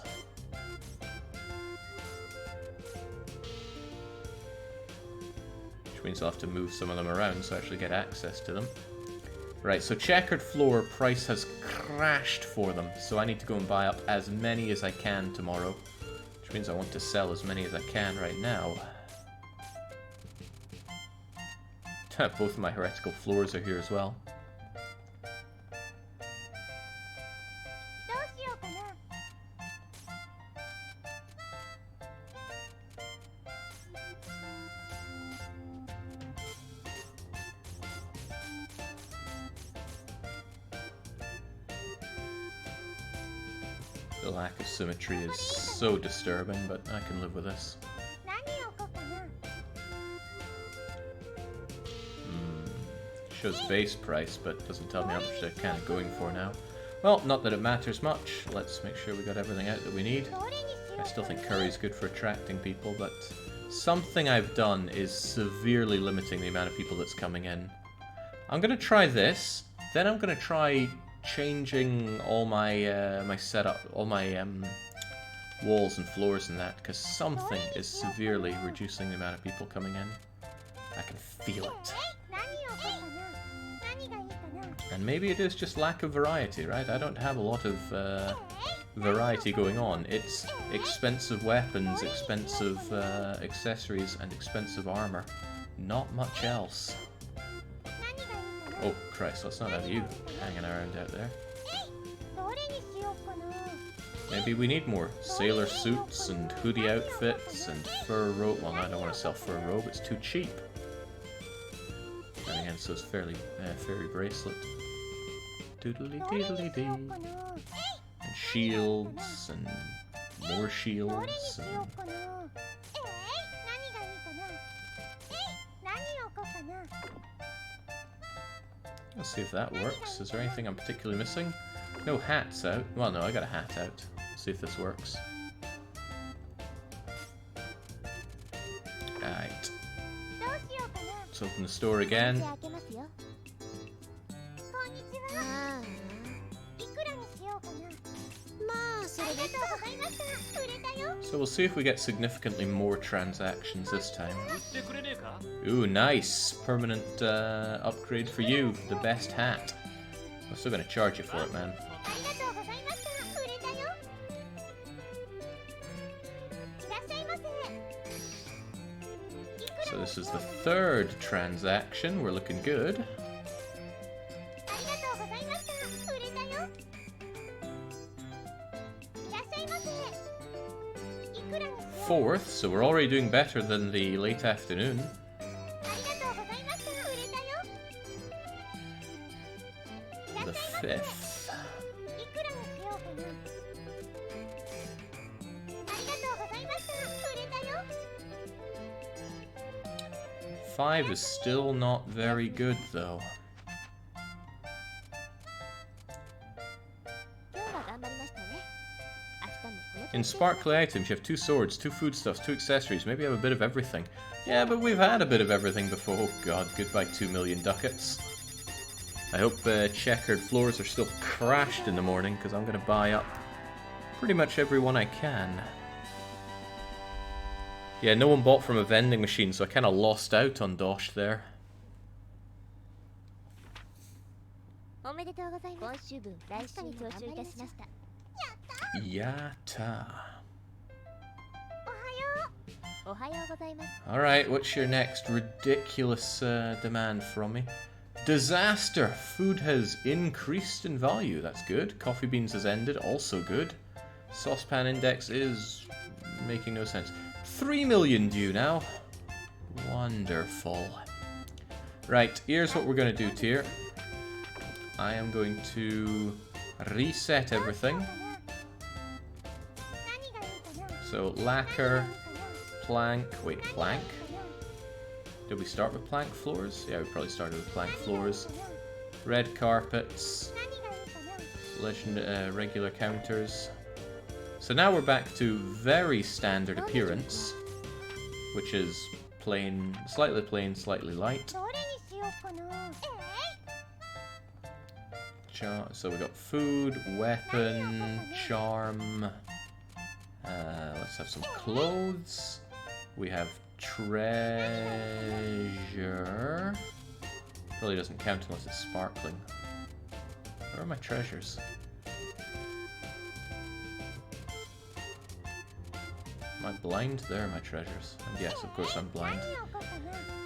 Which means I'll have to move some of them around so I actually get access to them. Right, so checkered floor price has crashed for them, so I need to go and buy up as many as I can tomorrow. Which means I want to sell as many as I can right now. Both of my heretical floors are here as well. The lack of symmetry is so disturbing, but I can live with this. Shows base price, but doesn't tell me how much they're kind of going for now. Well, not that it matters much. Let's make sure we got everything out that we need. I still think curry is good for attracting people, but something I've done is severely limiting the amount of people that's coming in. I'm gonna try this. Then I'm gonna try changing all my my setup, all my walls and floors and that, because something is severely reducing the amount of people coming in. I can feel it. And maybe it is just lack of variety, right? I don't have a lot of variety going on. It's expensive weapons, expensive accessories, and expensive armor. Not much else. Oh, Christ, let's not have you hanging around out there. Maybe we need more sailor suits and hoodie outfits and fur robe. Well, no, I don't want to sell fur robe, it's too cheap. And again, so it's fairy bracelet. Doodly doodly dee. And shields and more shields. And... Let's see if that works. Is there anything I'm particularly missing? No hats out. Well, no, I got a hat out. Let's see if this works. Alright. Let's open the store again. So we'll see if we get significantly more transactions this time. Ooh, nice! Permanent upgrade for you. The best hat. I'm still gonna charge you for it, man. So this is the third transaction. We're looking good. Fourth, so we're already doing better than the late afternoon. The fifth. Five is still not very good, though. In sparkly items, you have 2 swords, 2 foodstuffs, 2 accessories. Maybe you have a bit of everything. Yeah, but we've had a bit of everything before. Oh god, goodbye 2 million ducats. I hope checkered floors are still crashed in the morning, because I'm going to buy up pretty much every one I can. Yeah, no one bought from a vending machine, so I kind of lost out on Dosh there. Yatta. Alright, what's your next ridiculous demand from me? Disaster! Food has increased in value, that's good. Coffee beans has ended, also good. Saucepan index is making no sense. 3 million due now. Wonderful. Right, here's what we're going to do, Tyr. I am going to reset everything. So, lacquer, plank, wait, plank? Did we start with plank floors? Yeah, we probably started with plank floors. Red carpets, regular counters. So now we're back to very standard appearance, which is plain, slightly light. So we got food, weapon, charm. Let's have some clothes. We have treasure. Probably doesn't count unless it's sparkling. Where are my treasures? Am I blind? There are my treasures. And yes, of course I'm blind.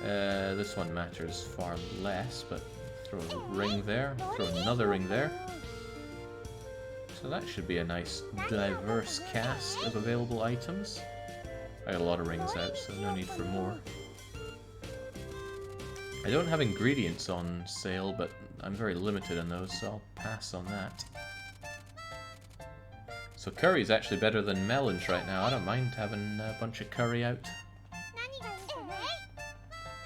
This one matters far less, but throw a ring there, throw another ring there. So that should be a nice diverse cast of available items. I got a lot of rings out, so no need for more. I don't have ingredients on sale, but I'm very limited on those, so I'll pass on that. So curry is actually better than melons right now. I don't mind having a bunch of curry out.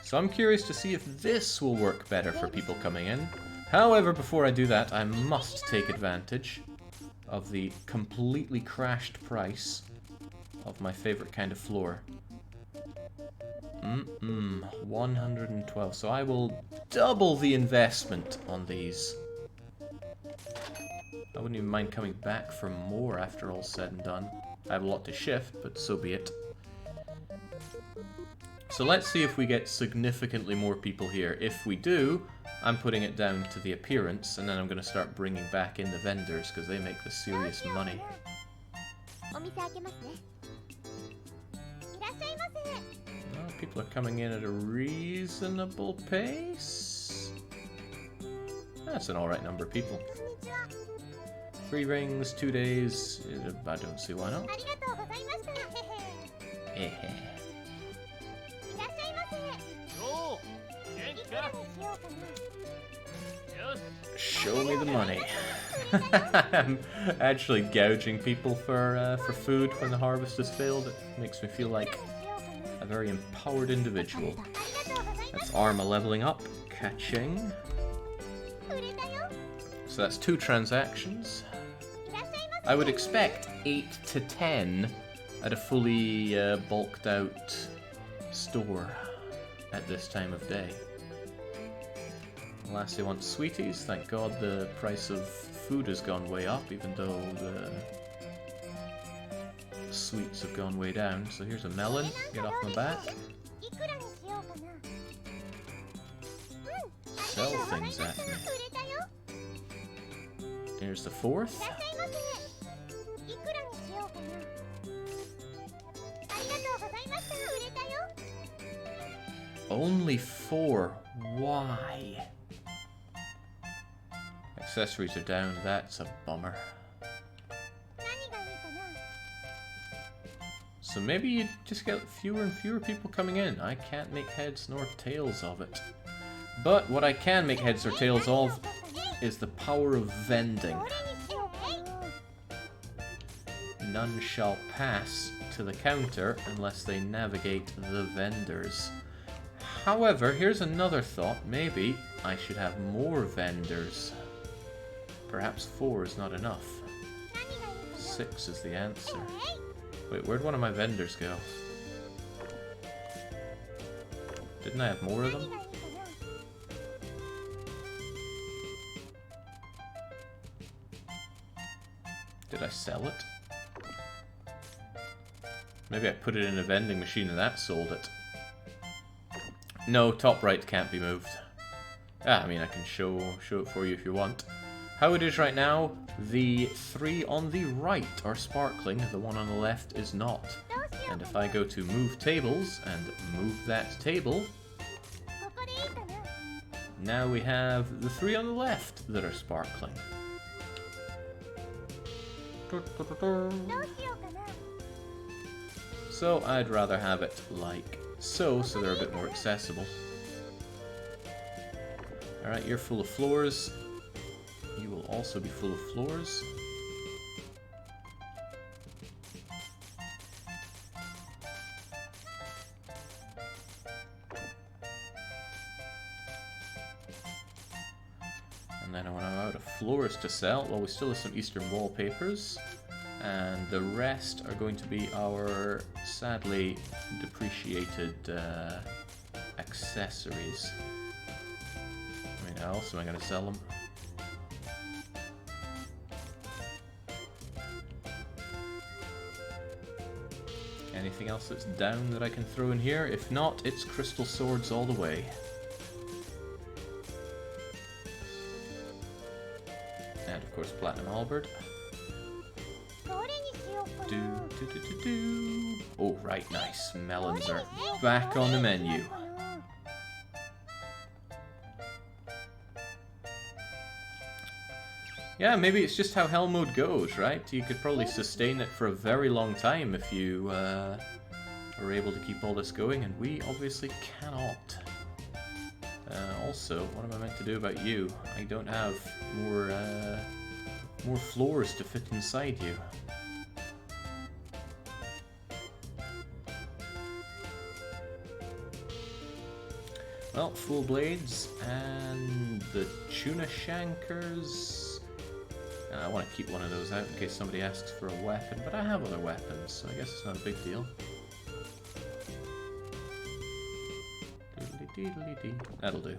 So I'm curious to see if this will work better for people coming in. However, before I do that, I must take advantage of the completely crashed price of my favorite kind of floor. 112. So I will double the investment on these. I wouldn't even mind coming back for more after all's said and done. I have a lot to shift, but so be it. So let's see if we get significantly more people here. If we do, I'm putting it down to the appearance, and then I'm going to start bringing back in the vendors, because they make the serious money. Well, people are coming in at a reasonable pace. That's an alright number of people. 3 rings, 2 days. I don't see why not. Show me the money. I'm actually gouging people for food when the harvest has failed. It makes me feel like a very empowered individual. That's Arma leveling up. Catching. So that's 2 transactions. I would expect 8 to 10 at a fully bulked out store at this time of day. Lassie wants sweeties. Thank God the price of food has gone way up, even though the sweets have gone way down. So here's a melon. Get off my back. Sell things at me. Here's the 4th. Only 4. Why? Accessories are down. That's a bummer. So maybe you just get fewer and fewer people coming in. I can't make heads nor tails of it. But what I can make heads or tails of is the power of vending. None shall pass to the counter unless they navigate the vendors. However, here's another thought. Maybe I should have more vendors. Perhaps 4 is not enough. 6 is the answer. Wait, where'd one of my vendors go? Didn't I have more of them? Did I sell it? Maybe I put it in a vending machine and that sold it. No, top right can't be moved. I mean, I can show it for you if you want. How it is right now, the 3 on the right are sparkling, the 1 on the left is not. And if I go to move tables and move that table, now we have the 3 on the left that are sparkling. So I'd rather have it like so they're a bit more accessible. Alright, you're full of floors. You will also be full of floors. And then when I'm out of floors to sell, well, we still have some Eastern wallpapers. And the rest are going to be our sadly depreciated accessories. I mean, how else am I going to sell them? Anything else that's down that I can throw in here? If not, it's crystal swords all the way. And of course, platinum halberd. Oh, right, nice. Melons are back on the menu. Yeah, maybe it's just how hell mode goes, right? You could probably sustain it for a very long time if you are able to keep all this going, and we obviously cannot. Also, what am I meant to do about you? I don't have more floors to fit inside you. Well, full blades and the tuna shankers. I want to keep one of those out in case somebody asks for a weapon, but I have other weapons, so I guess it's not a big deal. That'll do.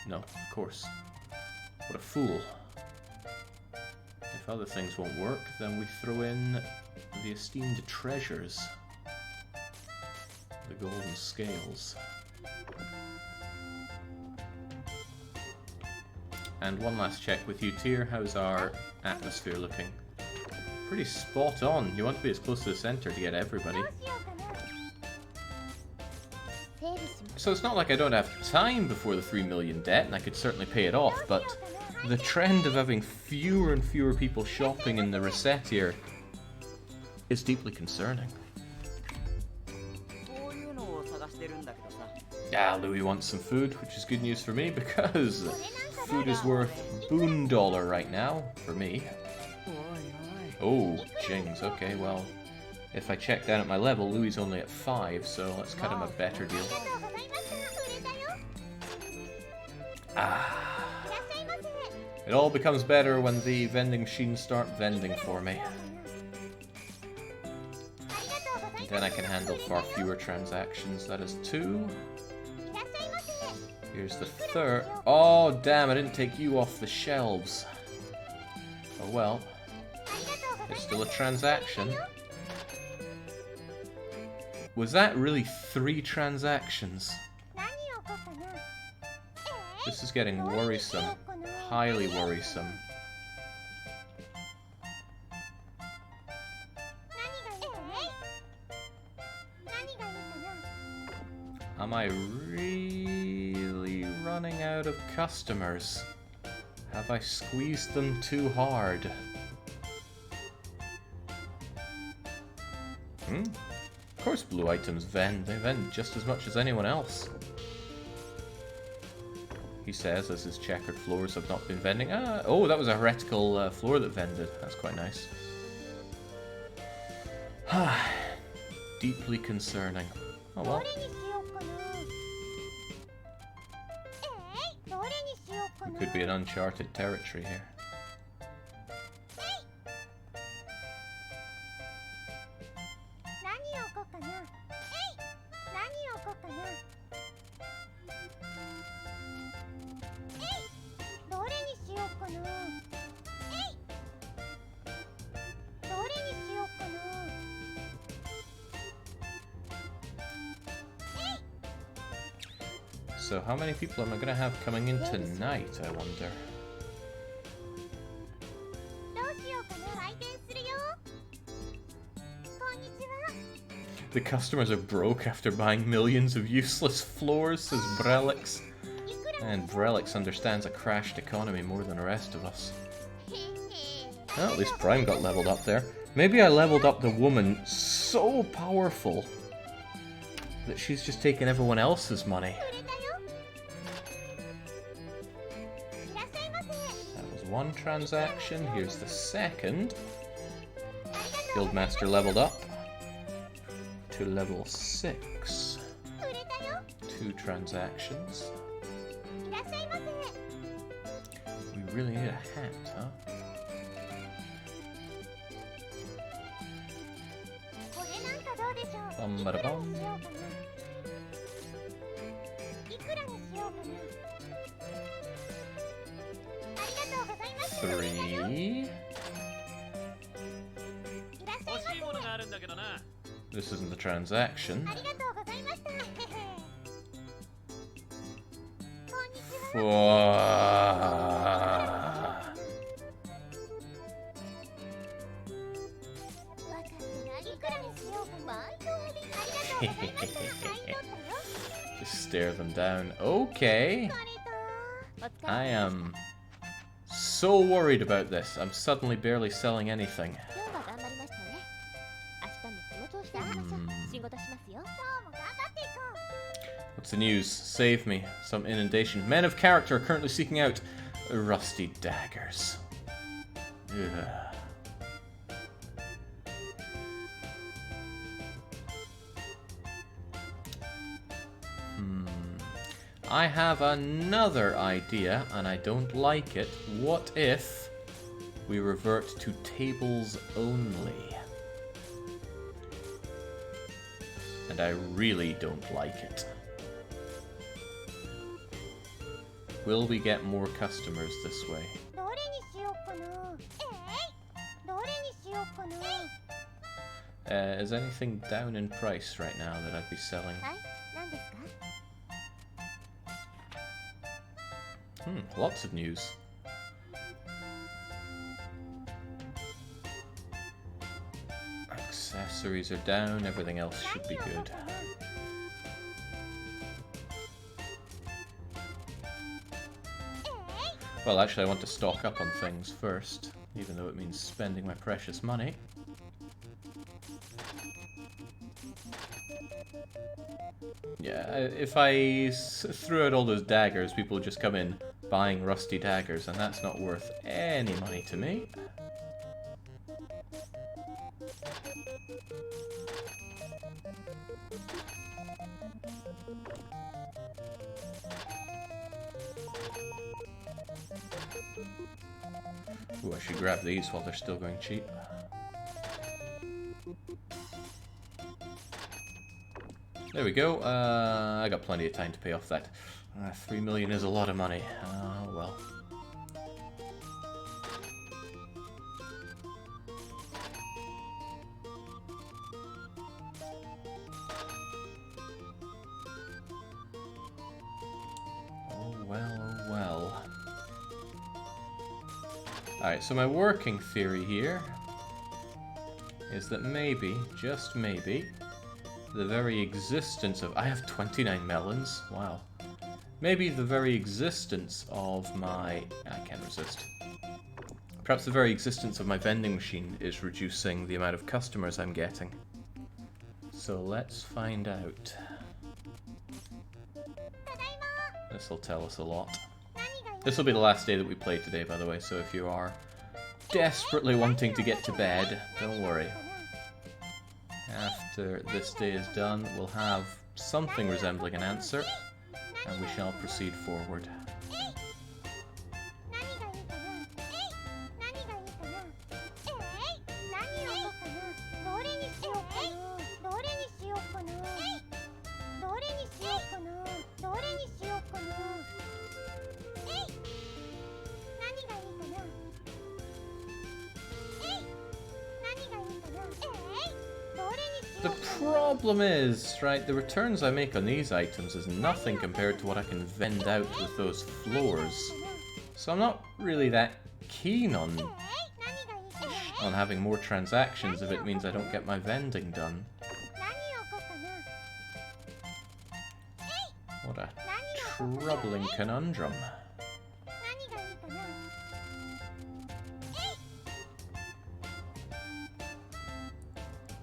No, of course. What a fool. If other things won't work, then we throw in the esteemed treasures. The golden scales. And one last check with you, Tyr. How's our atmosphere looking? Pretty spot on. You want to be as close to the center to get everybody. So it's not like I don't have time before the 3 million debt, and I could certainly pay it off, but the trend of having fewer and fewer people shopping in the Recettear is deeply concerning. Ah, Louis wants some food, which is good news for me, because food is worth $1 right now, for me. Oh, jings, okay, well, if I check down at my level, Louis is only at 5, so let's cut him a better deal. Ah. It all becomes better when the vending machines start vending for me. And then I can handle far fewer transactions. That is 2. Here's the 3rd. Oh, damn, I didn't take you off the shelves. Oh well. It's still a transaction. Was that really 3 transactions? This is getting worrisome. Highly worrisome. Am I really running out of customers? Have I squeezed them too hard? Of course blue items vend. They vend just as much as anyone else. He says, as his checkered floors have not been vending. Oh, that was a heretical floor that vended. That's quite nice. Deeply concerning. Oh well. It could be an uncharted territory here. So how many people am I going to have coming in tonight, I wonder? The customers are broke after buying millions of useless floors, says Brelix. And Brelix understands a crashed economy more than the rest of us. Well, at least Prime got leveled up there. Maybe I leveled up the woman so powerful that she's just taking everyone else's money. That was one transaction. Here's the second. Guildmaster leveled up to level 6. 2 transactions. We really need a hat, huh? Bum-ba-da-bum. 3. This isn't the transaction. 4. Just stare them down. Okay. I am so worried about this. I'm suddenly barely selling anything. What's the news? Save me. Some inundation. Men of character are currently seeking out rusty daggers. Ugh. I have another idea, and I don't like it. What if we revert to tables only? And I really don't like it. Will we get more customers this way? Is anything down in price right now that I'd be selling? Lots of news. Accessories are down, everything else should be good. Well, actually I want to stock up on things first, even though it means spending my precious money. Yeah, if I threw out all those daggers, people would just come in buying rusty daggers, and that's not worth any money to me. Ooh, I should grab these while they're still going cheap. There we go. I got plenty of time to pay off that. 3 million is a lot of money. Oh well. Oh well, oh well. Alright, so my working theory here is that maybe, just maybe, the very existence of... I have 29 melons? Wow. Maybe the very existence of my... I can't resist. Perhaps the very existence of my vending machine is reducing the amount of customers I'm getting. So let's find out. This will tell us a lot. This will be the last day that we play today, by the way, so if you are desperately wanting to get to bed, don't worry. After this day is done, we'll have something resembling an answer, and we shall proceed forward. The problem is, right, the returns I make on these items is nothing compared to what I can vend out with those floors. So I'm not really that keen on having more transactions if it means I don't get my vending done. What a troubling conundrum.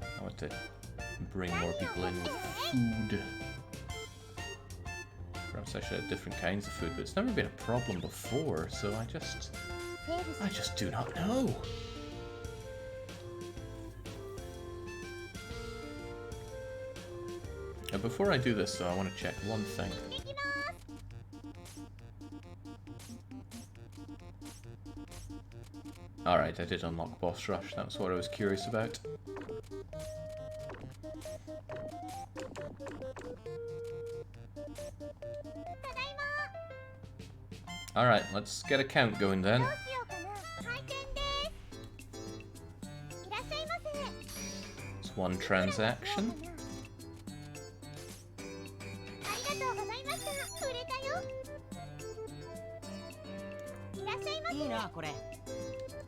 I want to bring more people in with food. Perhaps I should have different kinds of food, but it's never been a problem before, so I just do not know. Now before I do this though, I want to check one thing. Alright, I did unlock Boss Rush, that's what I was curious about. Alright, let's get a count going then. It's one transaction.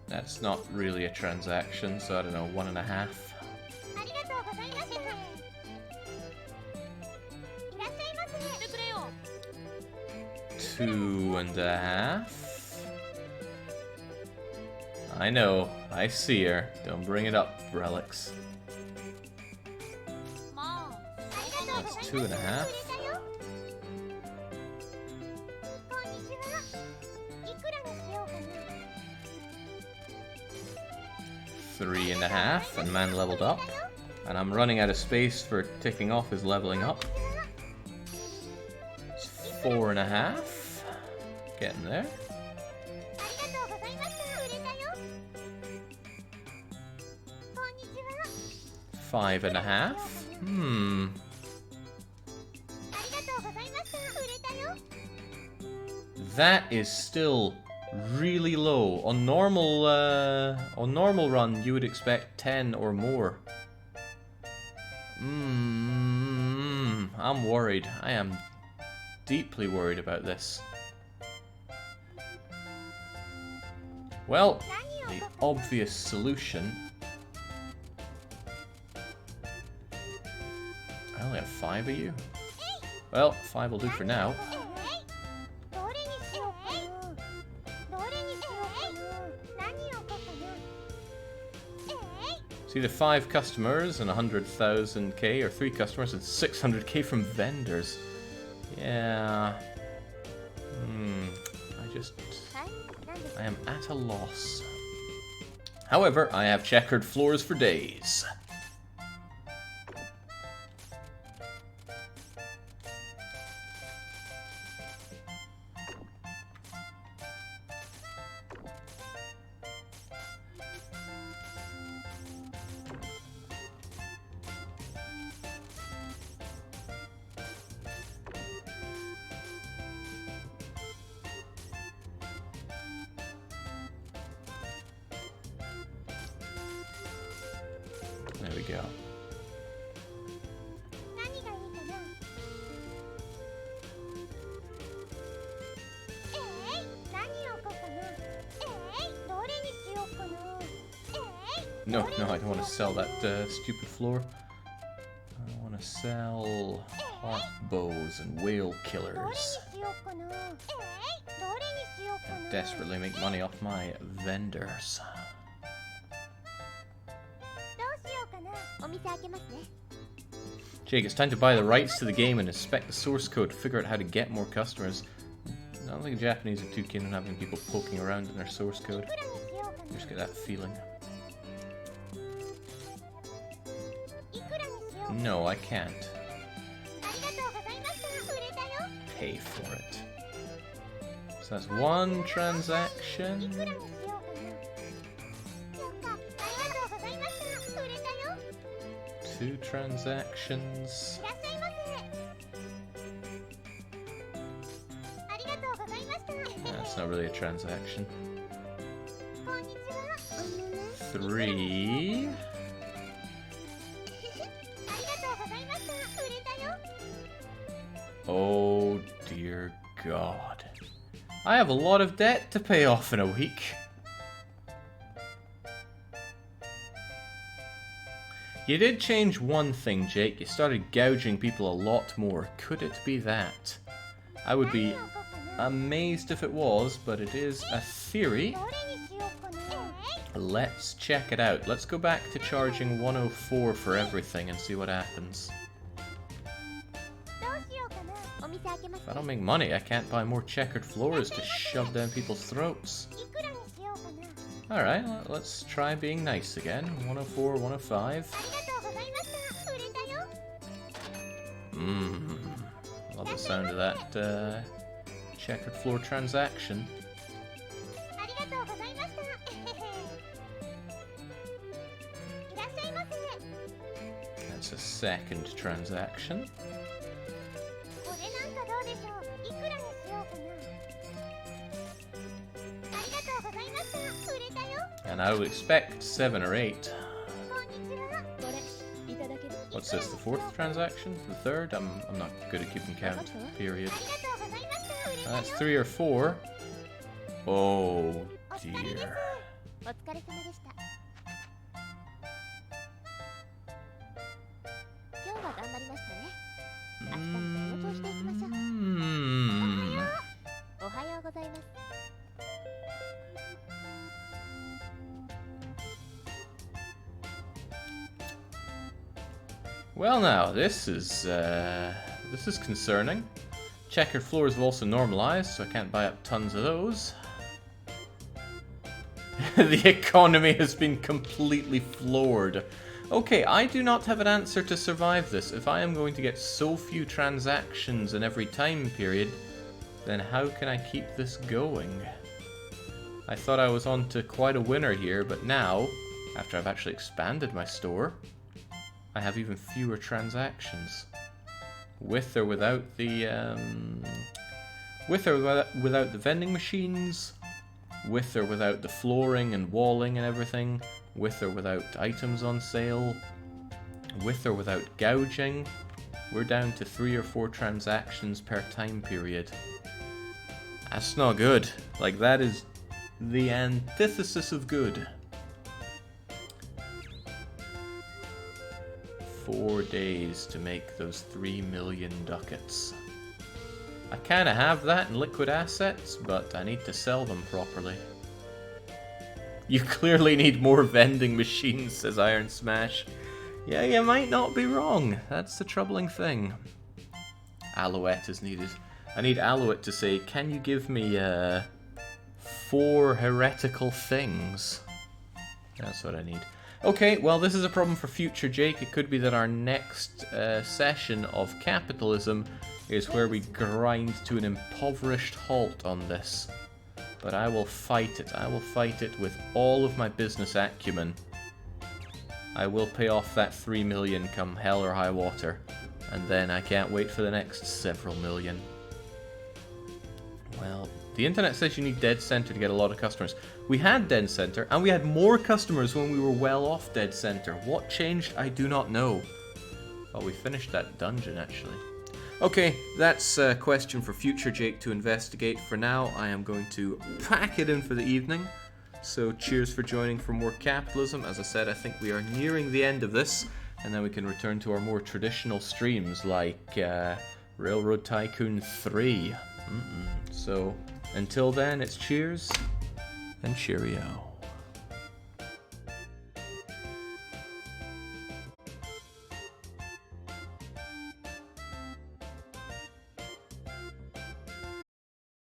That's not really a transaction, so I don't know, 1.5. 2.5. I know, I see her. Don't bring it up, Relics. That's 2.5. 3.5, and man leveled up. And I'm running out of space for ticking off his leveling up. It's 4.5. Getting there. 5.5. That is still really low. On normal run, you would expect 10 or more. I'm worried. I am deeply worried about this. Well, the obvious solution... I only have 5 of you. Well, 5 will do for now. See the 5 customers and 100,000k, or 3 customers and 600k from vendors. Yeah. I am at a loss. However, I have checkered floors for days. There we go. No, I don't want to sell that stupid floor. I want to sell heart bows and whale killers. And desperately make money off my vendors. Jake, it's time to buy the rights to the game and inspect the source code to figure out how to get more customers. I don't think the Japanese are too keen on having people poking around in their source code. I just get that feeling. No, I can't. Pay for it. So that's 1 transaction. 2 transactions. That's not really a transaction. 3. Oh dear God. I have a lot of debt to pay off in a week. You did change one thing, Jake. You started gouging people a lot more. Could it be that? I would be amazed if it was, but it is a theory. Let's check it out. Let's go back to charging 104 for everything and see what happens. If I don't make money, I can't buy more checkered floors to shove down people's throats. Alright, let's try being nice again. 104, 105. Love the sound of that checkered floor transaction. That's a second transaction. And I would expect 7 or 8. What's this, the 4th transaction? The 3rd? I'm not good at keeping count, period. That's 3 or 4. Oh dear. Well now, this is concerning. Checkered floors have also normalized, so I can't buy up tons of those. The economy has been completely floored. Okay, I do not have an answer to survive this. If I am going to get so few transactions in every time period, then how can I keep this going? I thought I was on to quite a winner here, but now, after I've actually expanded my store, I have even fewer transactions. With or without the With or without the vending machines, with or without the flooring and walling and everything, with or without items on sale, with or without gouging, we're down to 3 or 4 transactions per time period. That's not good. Like, that is the antithesis of good. 4 days to make those 3 million ducats. I kind of have that in liquid assets, but I need to sell them properly. You clearly need more vending machines, says Iron Smash. Yeah, you might not be wrong. That's the troubling thing. Alouette is needed. I need Alouette to say, can you give me 4 heretical things? That's what I need. Okay, well, this is a problem for future Jake. It could be that our next session of capitalism is where we grind to an impoverished halt on this. But I will fight it. I will fight it with all of my business acumen. I will pay off that 3 million come hell or high water. And then I can't wait for the next several million. Well, the internet says you need Dead Center to get a lot of customers. We had Dead Center, and we had more customers when we were well off Dead Center. What changed? I do not know. Well, we finished that dungeon, actually. Okay, that's a question for future Jake to investigate. For now, I am going to pack it in for the evening. So cheers for joining for more capitalism. As I said, I think we are nearing the end of this, and then we can return to our more traditional streams like Railroad Tycoon 3. So until then, it's cheers and cheerio.